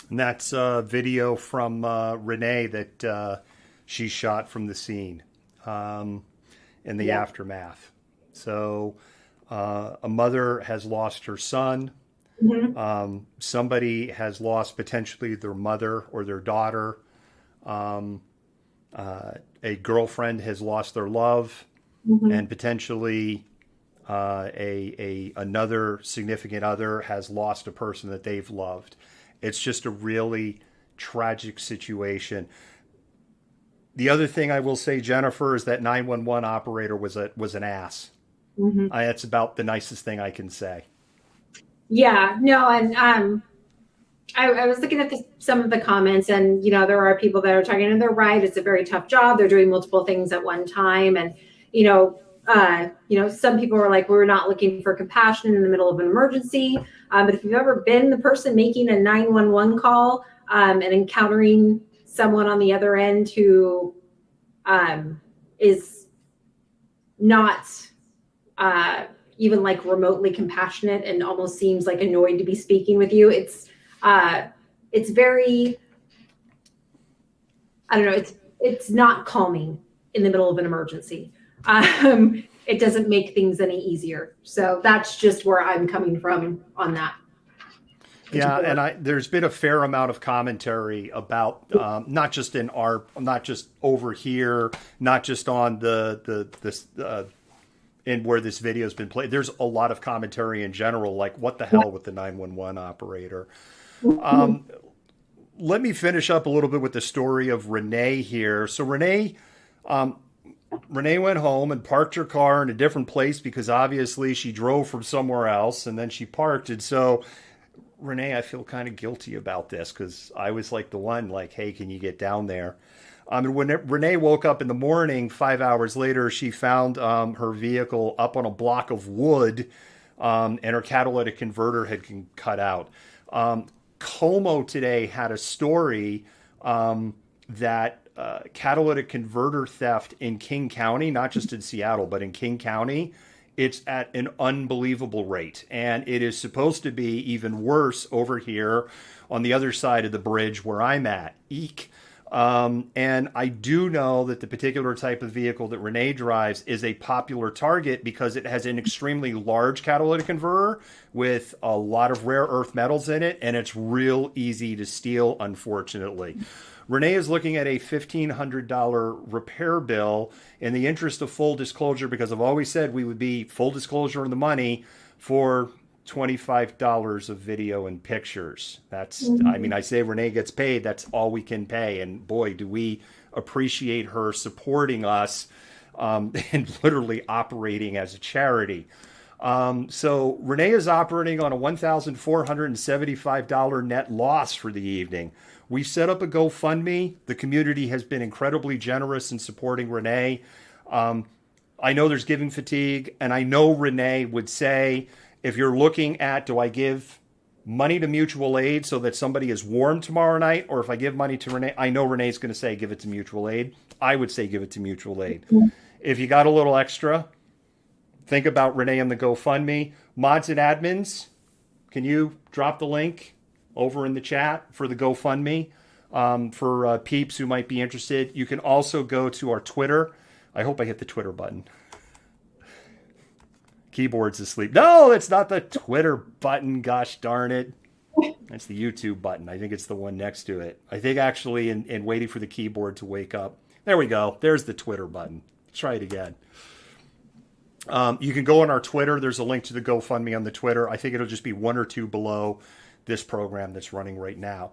And that's video from Renee that she shot from the scene in the aftermath. So a mother has lost her son. Mm-hmm. Somebody has lost potentially their mother or their daughter. A girlfriend has lost their love, and potentially another significant other has lost a person that they've loved. It's just a really tragic situation. The other thing I will say, Jennifer, is that 911 operator was an ass. Mm-hmm. That's about the nicest thing I can say. Yeah, no, and I was looking at some of the comments, and there are people that are talking, and they're right. It's a very tough job. They're doing multiple things at one time, and some people are like, we're not looking for compassion in the middle of an emergency. But if you've ever been the person making a 911 call and encountering someone on the other end who is not even like remotely compassionate and almost seems like annoyed to be speaking with you, it's very, I don't know, it's not calming in the middle of an emergency. It doesn't make things any easier. So that's just where I'm coming from on that. Yeah, and there's been a fair amount of commentary about not just over here, not just on this and where this video has been played. There's a lot of commentary in general, like what the hell with the 911 operator. Let me finish up a little bit with the story of Renee here. So Renee went home and parked her car in a different place because obviously she drove from somewhere else and then she parked. And so Renee, I feel kind of guilty about this because I was like the one like, hey, can you get down there? And when Renee woke up in the morning, 5 hours later, she found her vehicle up on a block of wood and her catalytic converter had been cut out. Como today had a story that catalytic converter theft in King County, not just in Seattle, but in King County, it's at an unbelievable rate. And it is supposed to be even worse over here on the other side of the bridge where I'm at. Eek. And I do know that the particular type of vehicle that Renee drives is a popular target because it has an extremely large catalytic converter with a lot of rare earth metals in it, and it's real easy to steal, unfortunately. Renee is looking at a $1,500 repair bill. In the interest of full disclosure, because I've always said we would be full disclosure in the money for $25 of video and pictures. That's, I mean, I say Renee gets paid. That's all we can pay. And boy, do we appreciate her supporting us and literally operating as a charity. So Renee is operating on a $1,475 net loss for the evening. We've set up a GoFundMe. The community has been incredibly generous in supporting Renee. I know there's giving fatigue, and I know Renee would say, if you're looking at, do I give money to mutual aid so that somebody is warm tomorrow night, or if I give money to Renee, I know Renee's going to say give it to mutual aid. I would say give it to mutual aid. If you got a little extra, think about Renee and the GoFundMe. Mods and admins, can you drop the link over in the chat for the GoFundMe for peeps who might be interested? You can also go to our Twitter. I hope I hit the Twitter button. Keyboard's asleep. No, it's not the Twitter button. Gosh darn it. That's the YouTube button. I think it's the one next to it. I think actually in waiting for the keyboard to wake up. There we go. There's the Twitter button. Let's try it again. You can go on our Twitter. There's a link to the GoFundMe on the Twitter. I think it'll just be one or two below this program that's running right now.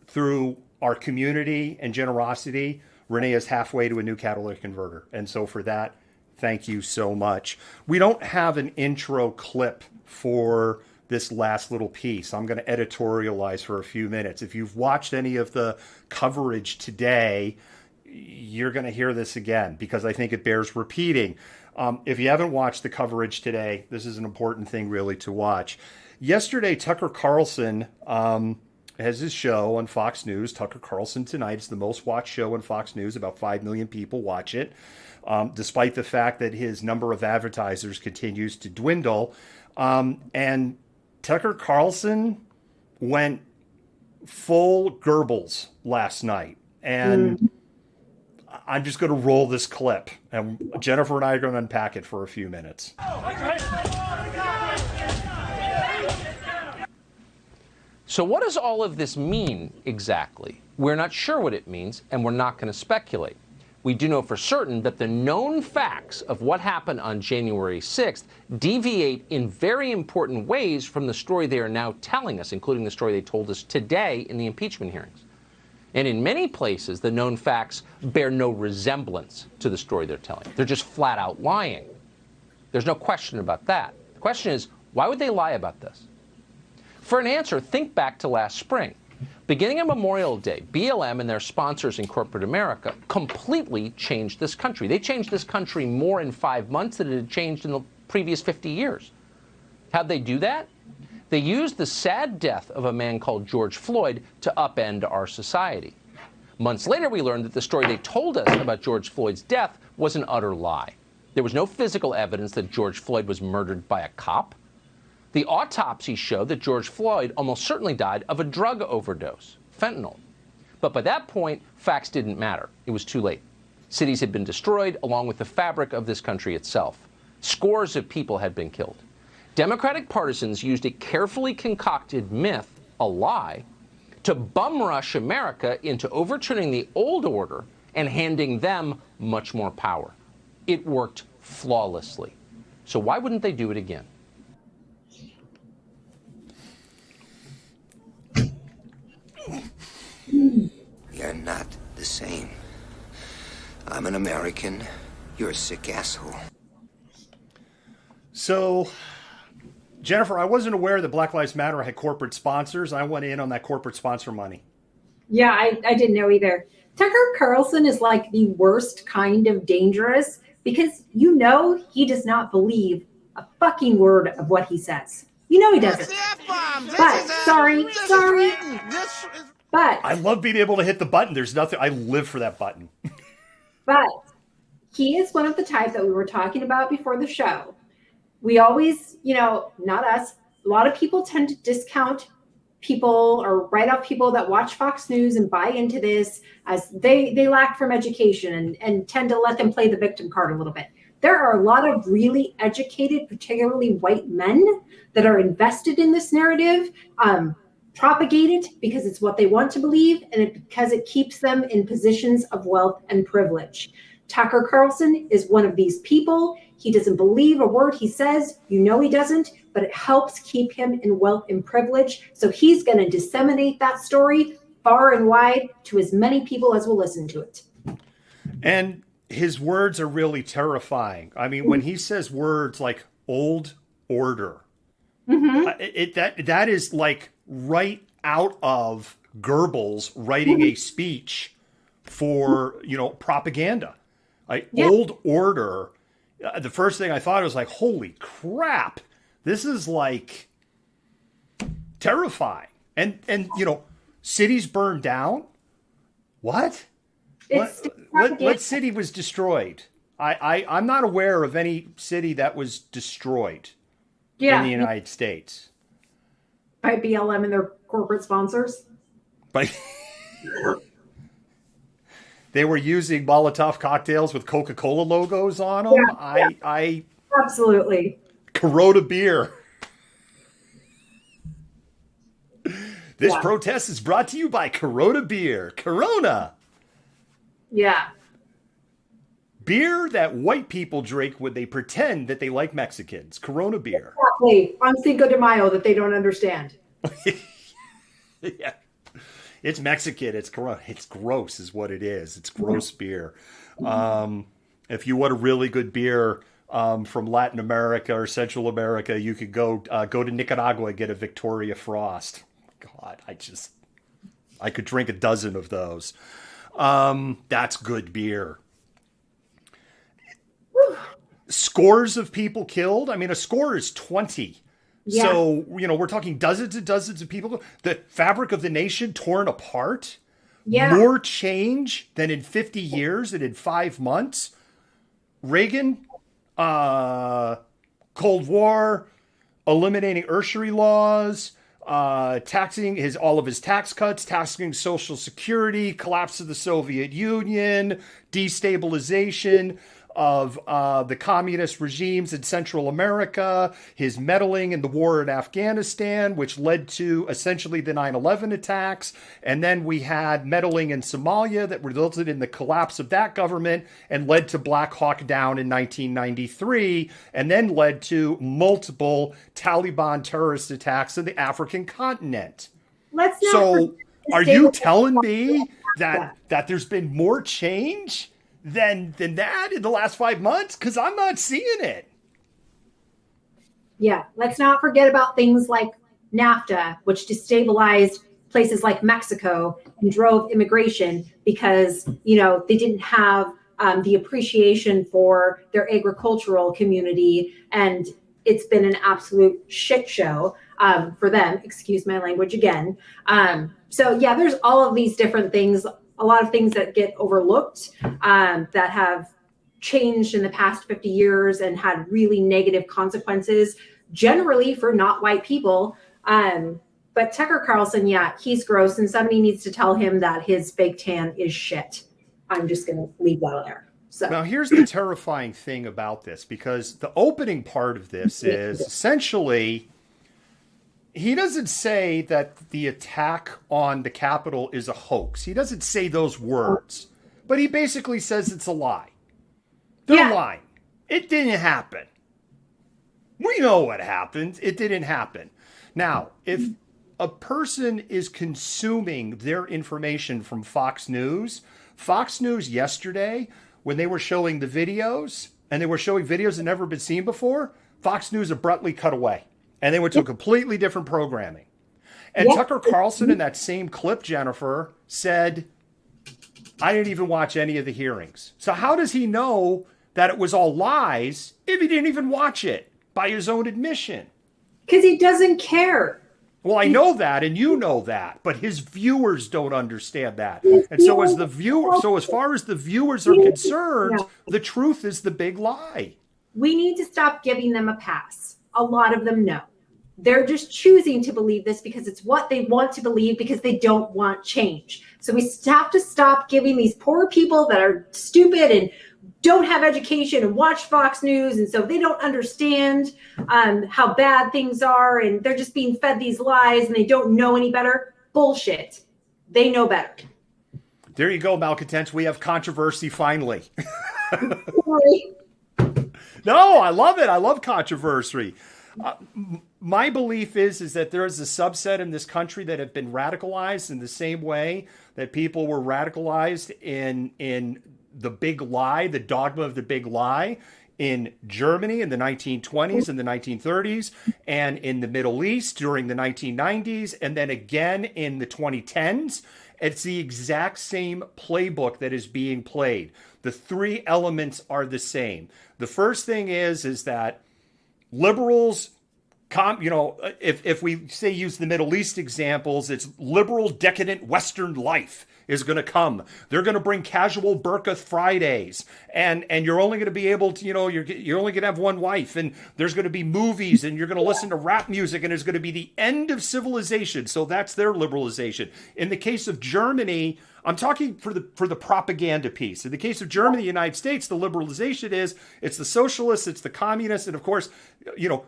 Through our community and generosity, Renee is halfway to a new catalytic converter. And so for that, thank you so much. We don't have an intro clip for this last little piece. I'm going to editorialize for a few minutes. If you've watched any of the coverage today, you're going to hear this again because I think it bears repeating. If you haven't watched the coverage today, this is an important thing really to watch. Yesterday, Tucker Carlson has his show on Fox News. Tucker Carlson Tonight is the most watched show on Fox News. About 5 million people watch it. despite the fact that his number of advertisers continues to dwindle. And Tucker Carlson went full Goebbels last night. And I'm just going to roll this clip. And Jennifer and I are going to unpack it for a few minutes. So what does all of this mean exactly? We're not sure what it means, and we're not going to speculate. We do know for certain that the known facts of what happened on January 6th deviate in very important ways from the story they are now telling us, including the story they told us today in the impeachment hearings. And in many places, the known facts bear no resemblance to the story they're telling. They're just flat out lying. There's no question about that. The question is, why would they lie about this? For an answer, think back to last spring. Beginning on Memorial Day, BLM and their sponsors in corporate America completely changed this country. They changed this country more in 5 months than it had changed in the previous 50 years. How'd they do that? They used the sad death of a man called George Floyd to upend our society. Months later, we learned that the story they told us about George Floyd's death was an utter lie. There was no physical evidence that George Floyd was murdered by a cop. The autopsy showed that George Floyd almost certainly died of a drug overdose, fentanyl. But by that point, facts didn't matter. It was too late. Cities had been destroyed, along with the fabric of this country itself. Scores of people had been killed. Democratic partisans used a carefully concocted myth, a lie, to bum rush America into overturning the old order and handing them much more power. It worked flawlessly. So why wouldn't they do it again? We are not the same. I'm an American. You're a sick asshole. So, Jennifer, I wasn't aware that Black Lives Matter had corporate sponsors. I went in on that corporate sponsor money. Yeah, I didn't know either. Tucker Carlson is like the worst kind of dangerous because he does not believe a fucking word of what he says. He doesn't. But sorry. But I love being able to hit the button. There's nothing. I live for that button. But he is one of the type that we were talking about before the show. We always, not us. A lot of people tend to discount people or write off people that watch Fox News and buy into this as they lack from education and tend to let them play the victim card a little bit. There are a lot of really educated, particularly white men, that are invested in this narrative, propagate it because it's what they want to believe and because it keeps them in positions of wealth and privilege. Tucker Carlson is one of these people. He doesn't believe a word he says. He doesn't, but it helps keep him in wealth and privilege. So he's going to disseminate that story far and wide to as many people as will listen to it. And his words are really terrifying. I mean, when he says words like old order, that is like right out of Goebbels writing a speech for, propaganda. Old order. The first thing I thought was like, holy crap, this is like terrifying. And cities burned down. What? What city was destroyed? I'm not aware of any city that was destroyed in the United States. By BLM and their corporate sponsors? They were using Molotov cocktails with Coca-Cola logos on them. I absolutely. Corona beer. This protest is brought to you by Corona beer. Corona. Yeah. Beer that white people drink when they pretend that they like Mexicans. Corona beer. Exactly. On Cinco de Mayo that they don't understand. Yeah. It's Mexican. It's Corona. It's gross is what it is. It's gross beer. If you want a really good beer from Latin America or Central America, you could go to Nicaragua and get a Victoria Frost. God, I could drink a dozen of those. That's good beer. Scores of people killed. I mean, a score is 20. Yeah. So, we're talking dozens and dozens of people. The fabric of the nation torn apart. Yeah. More change than in 50 years and in 5 months. Reagan, Cold War, eliminating usury laws, taxing all of his tax cuts, taxing Social Security, collapse of the Soviet Union, destabilization of the communist regimes in Central America, his meddling in the war in Afghanistan, which led to essentially the 9/11 attacks. And then we had meddling in Somalia that resulted in the collapse of that government and led to Black Hawk Down in 1993, and then led to multiple Taliban terrorist attacks in the African continent. So are you telling me that there's been more change than that in the last 5 months? Because I'm not seeing it. Yeah, let's not forget about things like NAFTA, which destabilized places like Mexico and drove immigration because, they didn't have the appreciation for their agricultural community. And it's been an absolute shit show for them. Excuse my language again. So yeah, there's all of these different things, a lot of things that get overlooked that have changed in the past 50 years and had really negative consequences, generally for not white people. But Tucker Carlson, yeah, he's gross, and somebody needs to tell him that his fake tan is shit. I'm just going to leave that there. So now here's the terrifying thing about this, because the opening part of this is essentially, he doesn't say that the attack on the Capitol is a hoax. He doesn't say those words, but he basically says it's a lie. They're lying. It didn't happen. We know what happened. It didn't happen. Now, if a person is consuming their information from Fox News yesterday, when they were showing the videos, and they were showing videos that never been seen before, Fox News abruptly cut away. And they went to a completely different programming. And Tucker Carlson in that same clip, Jennifer, said, I didn't even watch any of the hearings. So how does he know that it was all lies if he didn't even watch it by his own admission? Because he doesn't care. Well, I know that, and you know that, but his viewers don't understand that. And so as far as the viewers are concerned, the truth is the big lie. We need to stop giving them a pass. A lot of them know. They're just choosing to believe this because it's what they want to believe, because they don't want change. So we have to stop giving these poor people that are stupid and don't have education and watch Fox News, and so they don't understand how bad things are, and they're just being fed these lies and they don't know any better. Bullshit. They know better. There you go, Malcontents. We have controversy finally. No, I love it. I love controversy. My belief is that there is a subset in this country that have been radicalized in the same way that people were radicalized in the big lie, the dogma of the big lie, in Germany in the 1920s and the 1930s, and in the Middle East during the 1990s, and then again in the 2010s. It's the exact same playbook that is being played. The three elements are the same. The first thing is that liberals, if we say use the Middle East examples, it's liberal, decadent Western life is going to come. They're going to bring casual burqa Fridays, and you're only going to be able to, you're only going to have one wife, and there's going to be movies, and you're going to listen to rap music, and it's going to be the end of civilization. So that's their liberalization. In the case of Germany, I'm talking for the propaganda piece. In the case of Germany, the United States, the liberalization it's the socialists, it's the communists, and of course,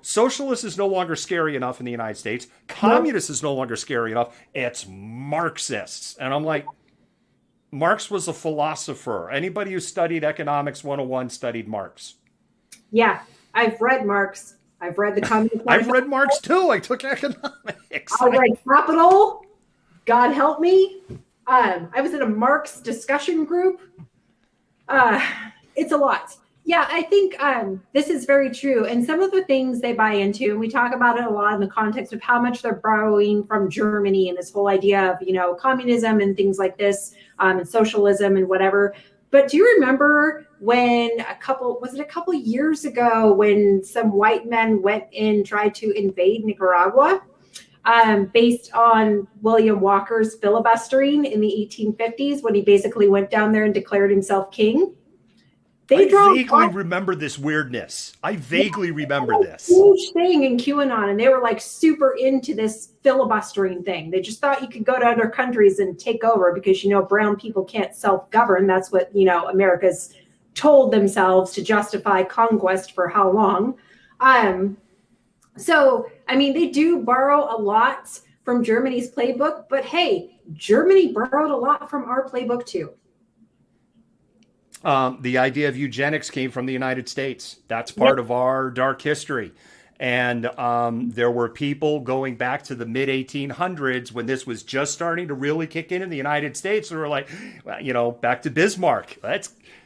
socialists is no longer scary enough in the United States. Communists is no longer scary enough. It's Marxists. And I'm like, Marx was a philosopher. Anybody who studied Economics 101 studied Marx. Yeah, I've read Marx. I've read the Communist Party. I've read Marx too. I took economics. I read Capital. God help me. I was in a Marx discussion group. It's a lot. Yeah, I think this is very true. And some of the things they buy into, and we talk about it a lot in the context of how much they're borrowing from Germany and this whole idea of, communism and things like this, and socialism and whatever. But do you remember when a couple years ago when some white men went in, tried to invade Nicaragua? Based on William Walker's filibustering in the 1850s, when he basically went down there and declared himself king. They I vaguely remember this weirdness. I vaguely remember this. Huge thing in QAnon, and they were like super into this filibustering thing. They just thought you could go to other countries and take over because, you know, brown people can't self-govern. That's what, you know, America's told themselves to justify conquest for how long. So, I mean, they do borrow a lot from Germany's playbook, but hey, Germany borrowed a lot from our playbook too. The idea of eugenics came from the United States. That's part of our dark history. And there were people going back to the mid-1800s when this was just starting to really kick in the United States. They were like, well, you know, back to Bismarck.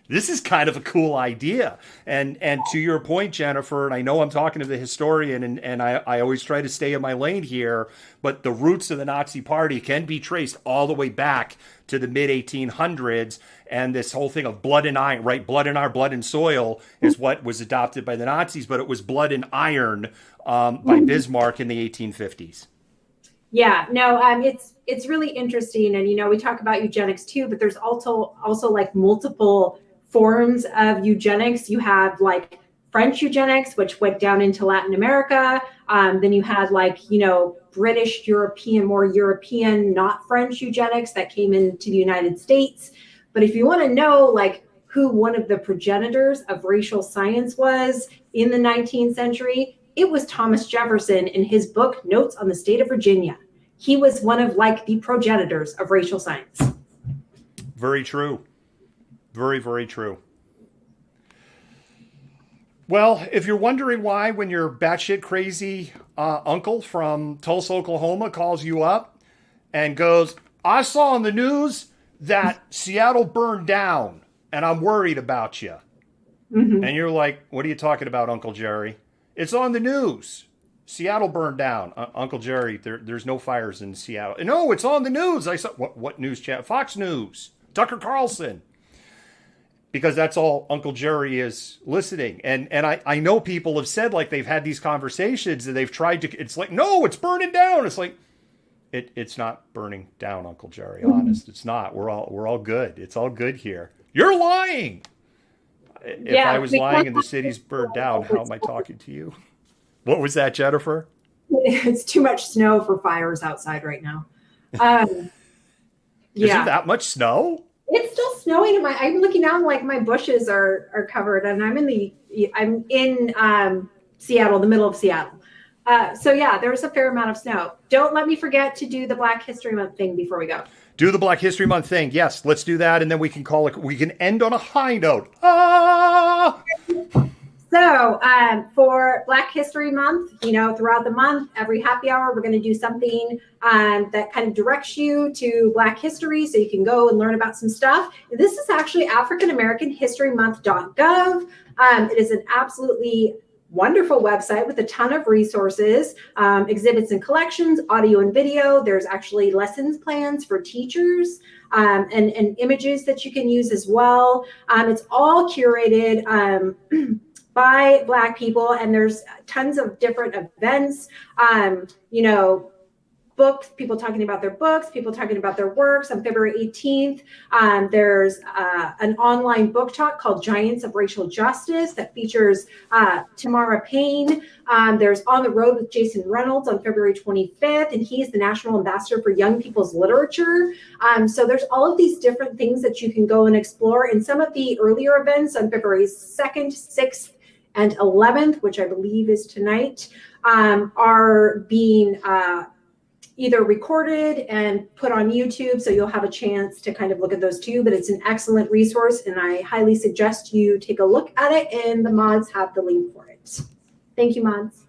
This is kind of a cool idea. And to your point, Jennifer, and I know I'm talking to the historian, and I always try to stay in my lane here, but the roots of the Nazi Party can be traced all the way back to the mid-1800s. And this whole thing of blood and iron, right? Blood in our blood and soil is what was adopted by the Nazis, but it was blood and iron by Bismarck in the 1850s. Yeah, no, it's really interesting. And, you know, we talk about eugenics too, but there's also like multiple forms of eugenics. You have like French eugenics, which went down into Latin America. Then you had like, you know, British, European, more European, not French eugenics that came into the United States. But if you want to know like who one of the progenitors of racial science was in the 19th century, it was Thomas Jefferson in his book, Notes on the State of Virginia. He was one of like the progenitors of racial science. Very true. Very, very true. Well, if you're wondering why when your batshit crazy uncle from Tulsa, Oklahoma calls you up and goes, I saw on the news that Seattle burned down and I'm worried about you. Mm-hmm. And you're like, what are you talking about, Uncle Jerry? It's on the news. Seattle burned down. Uncle Jerry, there's no fires in Seattle. No, it's on the news. I saw what news channel? Fox News. Tucker Carlson. Because that's all Uncle Jerry is listening. And I know people have said like they've had these conversations and they've tried to, it's like, no, it's burning down. It's like, it's not burning down, Uncle Jerry. Honest, it's not. We're all good. It's all good here. You're lying. If I was lying and the city's burned down, how am I talking to you? What was that, Jennifer? It's too much snow for fires outside right now. Is there that much snow? It's still snowing. I'm looking out like my bushes are covered, and I'm in Seattle, the middle of Seattle. So yeah, there's a fair amount of snow. Don't let me forget to do the Black History Month thing before we go. Do the Black History Month thing. Yes, let's do that. And then we can call it, we can end on a high note. Ah! So for Black History Month, you know, throughout the month, every happy hour, we're going to do something that kind of directs you to Black history so you can go and learn about some stuff. This is actually AfricanAmericanHistoryMonth.gov. It is an absolutely wonderful website with a ton of resources, exhibits and collections, audio and video. There's actually lessons plans for teachers and images that you can use as well. It's all curated by Black people, and there's tons of different events, you know, books, people talking about their books, people talking about their works. On February 18th, there's an online book talk called Giants of Racial Justice that features Tamara Payne. There's On the Road with Jason Reynolds on February 25th, and he's the National Ambassador for Young People's Literature. So there's all of these different things that you can go and explore. And some of the earlier events on February 2nd, 6th, and 11th, which I believe is tonight, are being either recorded and put on YouTube. So you'll have a chance to kind of look at those too, but it's an excellent resource and I highly suggest you take a look at it, and the mods have the link for it. Thank you, mods.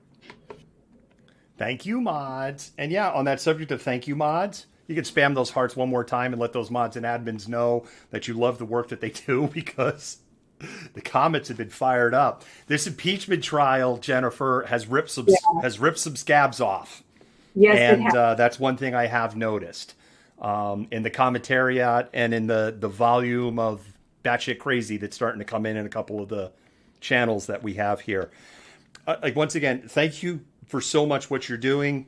Thank you, mods. And yeah, on that subject of thank you, mods, you can spam those hearts one more time and let those mods and admins know that you love the work that they do, because the comments have been fired up. This impeachment trial, Jennifer, has ripped some scabs off. Yes, and that's one thing I have noticed in the commentariat and in the volume of batshit crazy that's starting to come in a couple of the channels that we have here. Like, once again, thank you for so much what you're doing.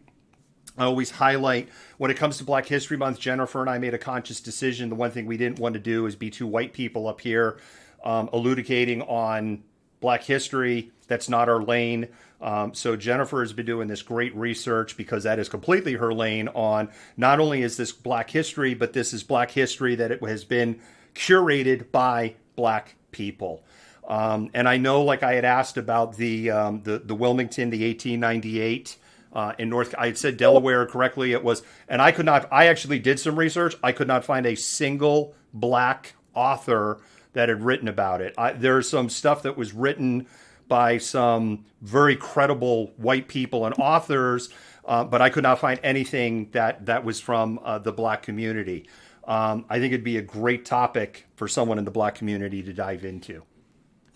I always highlight when it comes to Black History Month, Jennifer and I made a conscious decision. The one thing we didn't want to do is be two white people up here elucidating on Black history. That's not our lane. So Jennifer has been doing this great research because that is completely her lane on not only is this Black history, but this is Black history that it has been curated by Black people. And I know, like I had asked about the Wilmington, the 1898 in North, I had said Delaware correctly. It was, and I actually did some research. I could not find a single Black author that had written about it. There's some stuff that was written by some very credible white people and authors, but I could not find anything that was from the Black community. I think it'd be a great topic for someone in the Black community to dive into.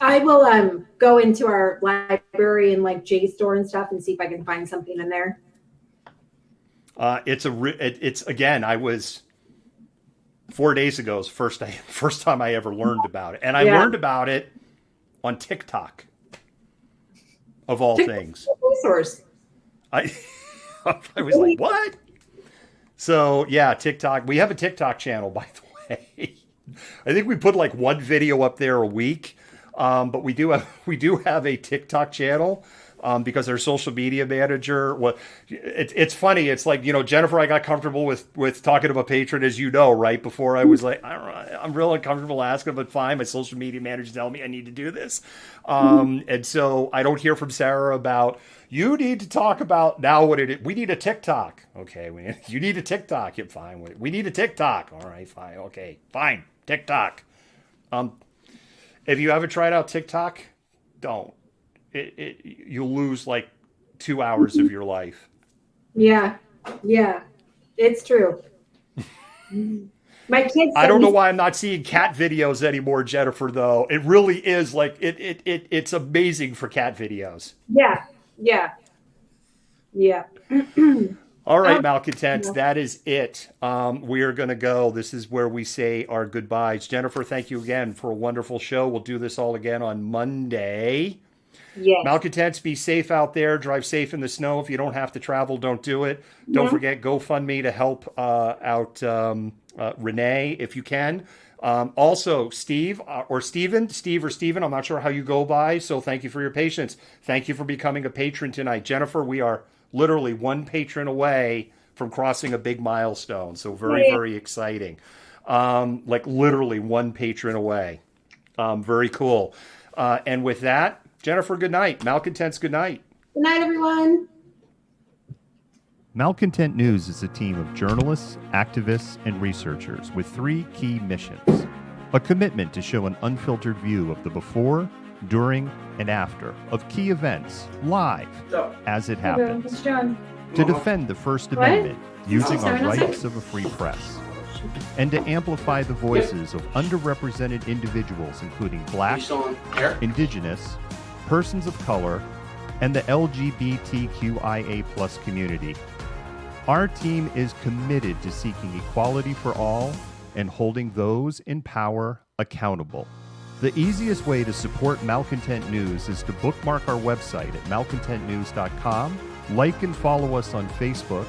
I will go into our library and like JSTOR and stuff and see if I can find something in there. It's again, I was 4 days ago was first time I ever learned about it. And I learned about it on TikTok, of all things. Resource. I was like, what? So yeah, TikTok. We have a TikTok channel, by the way. I think we put like one video up there a week. But we do have a TikTok channel because our social media manager. Well, it's funny. It's like, you know, Jennifer, I got comfortable with talking to a patron, as you know, right before I was like, I'm real uncomfortable asking, but fine. My social media manager telling me I need to do this, and so I don't hear from Sarah about you need to talk about now what it is. We need a TikTok. Okay, you need a TikTok. Yeah, fine. We need a TikTok. All right, fine. Okay, fine. TikTok. If you haven't tried out TikTok, don't. You'll lose like 2 hours of your life. Yeah, it's true. My kids. I don't know why I'm not seeing cat videos anymore, Jennifer. Though it really is like it's amazing for cat videos. Yeah. All right, Malcontents, that is it. We are going to go. This is where we say our goodbyes. Jennifer, thank you again for a wonderful show. We'll do this all again on Monday. Yes. Malcontents, be safe out there. Drive safe in the snow. If you don't have to travel, don't do it. Don't forget GoFundMe to help out Renee if you can. Also, Steve or Steven, I'm not sure how you go by. So thank you for your patience. Thank you for becoming a patron tonight. Jennifer, we are literally one patron away from crossing a big milestone. So very exciting. Like literally one patron away. Very cool. And with that, Jennifer, good night. Malcontents, good night. Good night, everyone. Malcontent News is a team of journalists, activists, and researchers with 3 key missions. A commitment to show an unfiltered view of the before, during, and after of key events live as it happens. To defend the First Amendment using our rights of a free press. And to amplify the voices of underrepresented individuals, including Black, Indigenous, persons of color, and the LGBTQIA+ community. Our team is committed to seeking equality for all and holding those in power accountable. The easiest way to support Malcontent News is to bookmark our website at malcontentnews.com, like and follow us on Facebook,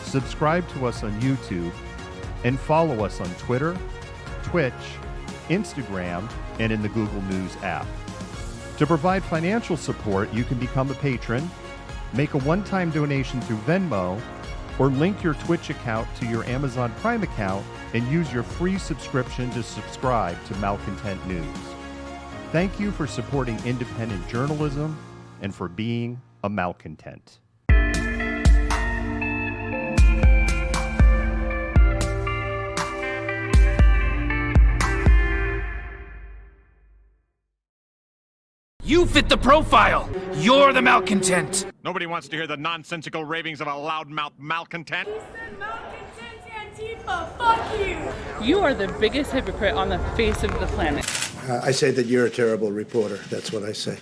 subscribe to us on YouTube, and follow us on Twitter, Twitch, Instagram, and in the Google News app. To provide financial support, you can become a patron, make a one-time donation through Venmo, or link your Twitch account to your Amazon Prime account and use your free subscription to subscribe to Malcontent News. Thank you for supporting independent journalism and for being a malcontent. You fit the profile. You're the malcontent. Nobody wants to hear the nonsensical ravings of a loudmouth malcontent. Fuck you! You are the biggest hypocrite on the face of the planet. I say that you're a terrible reporter. That's what I say.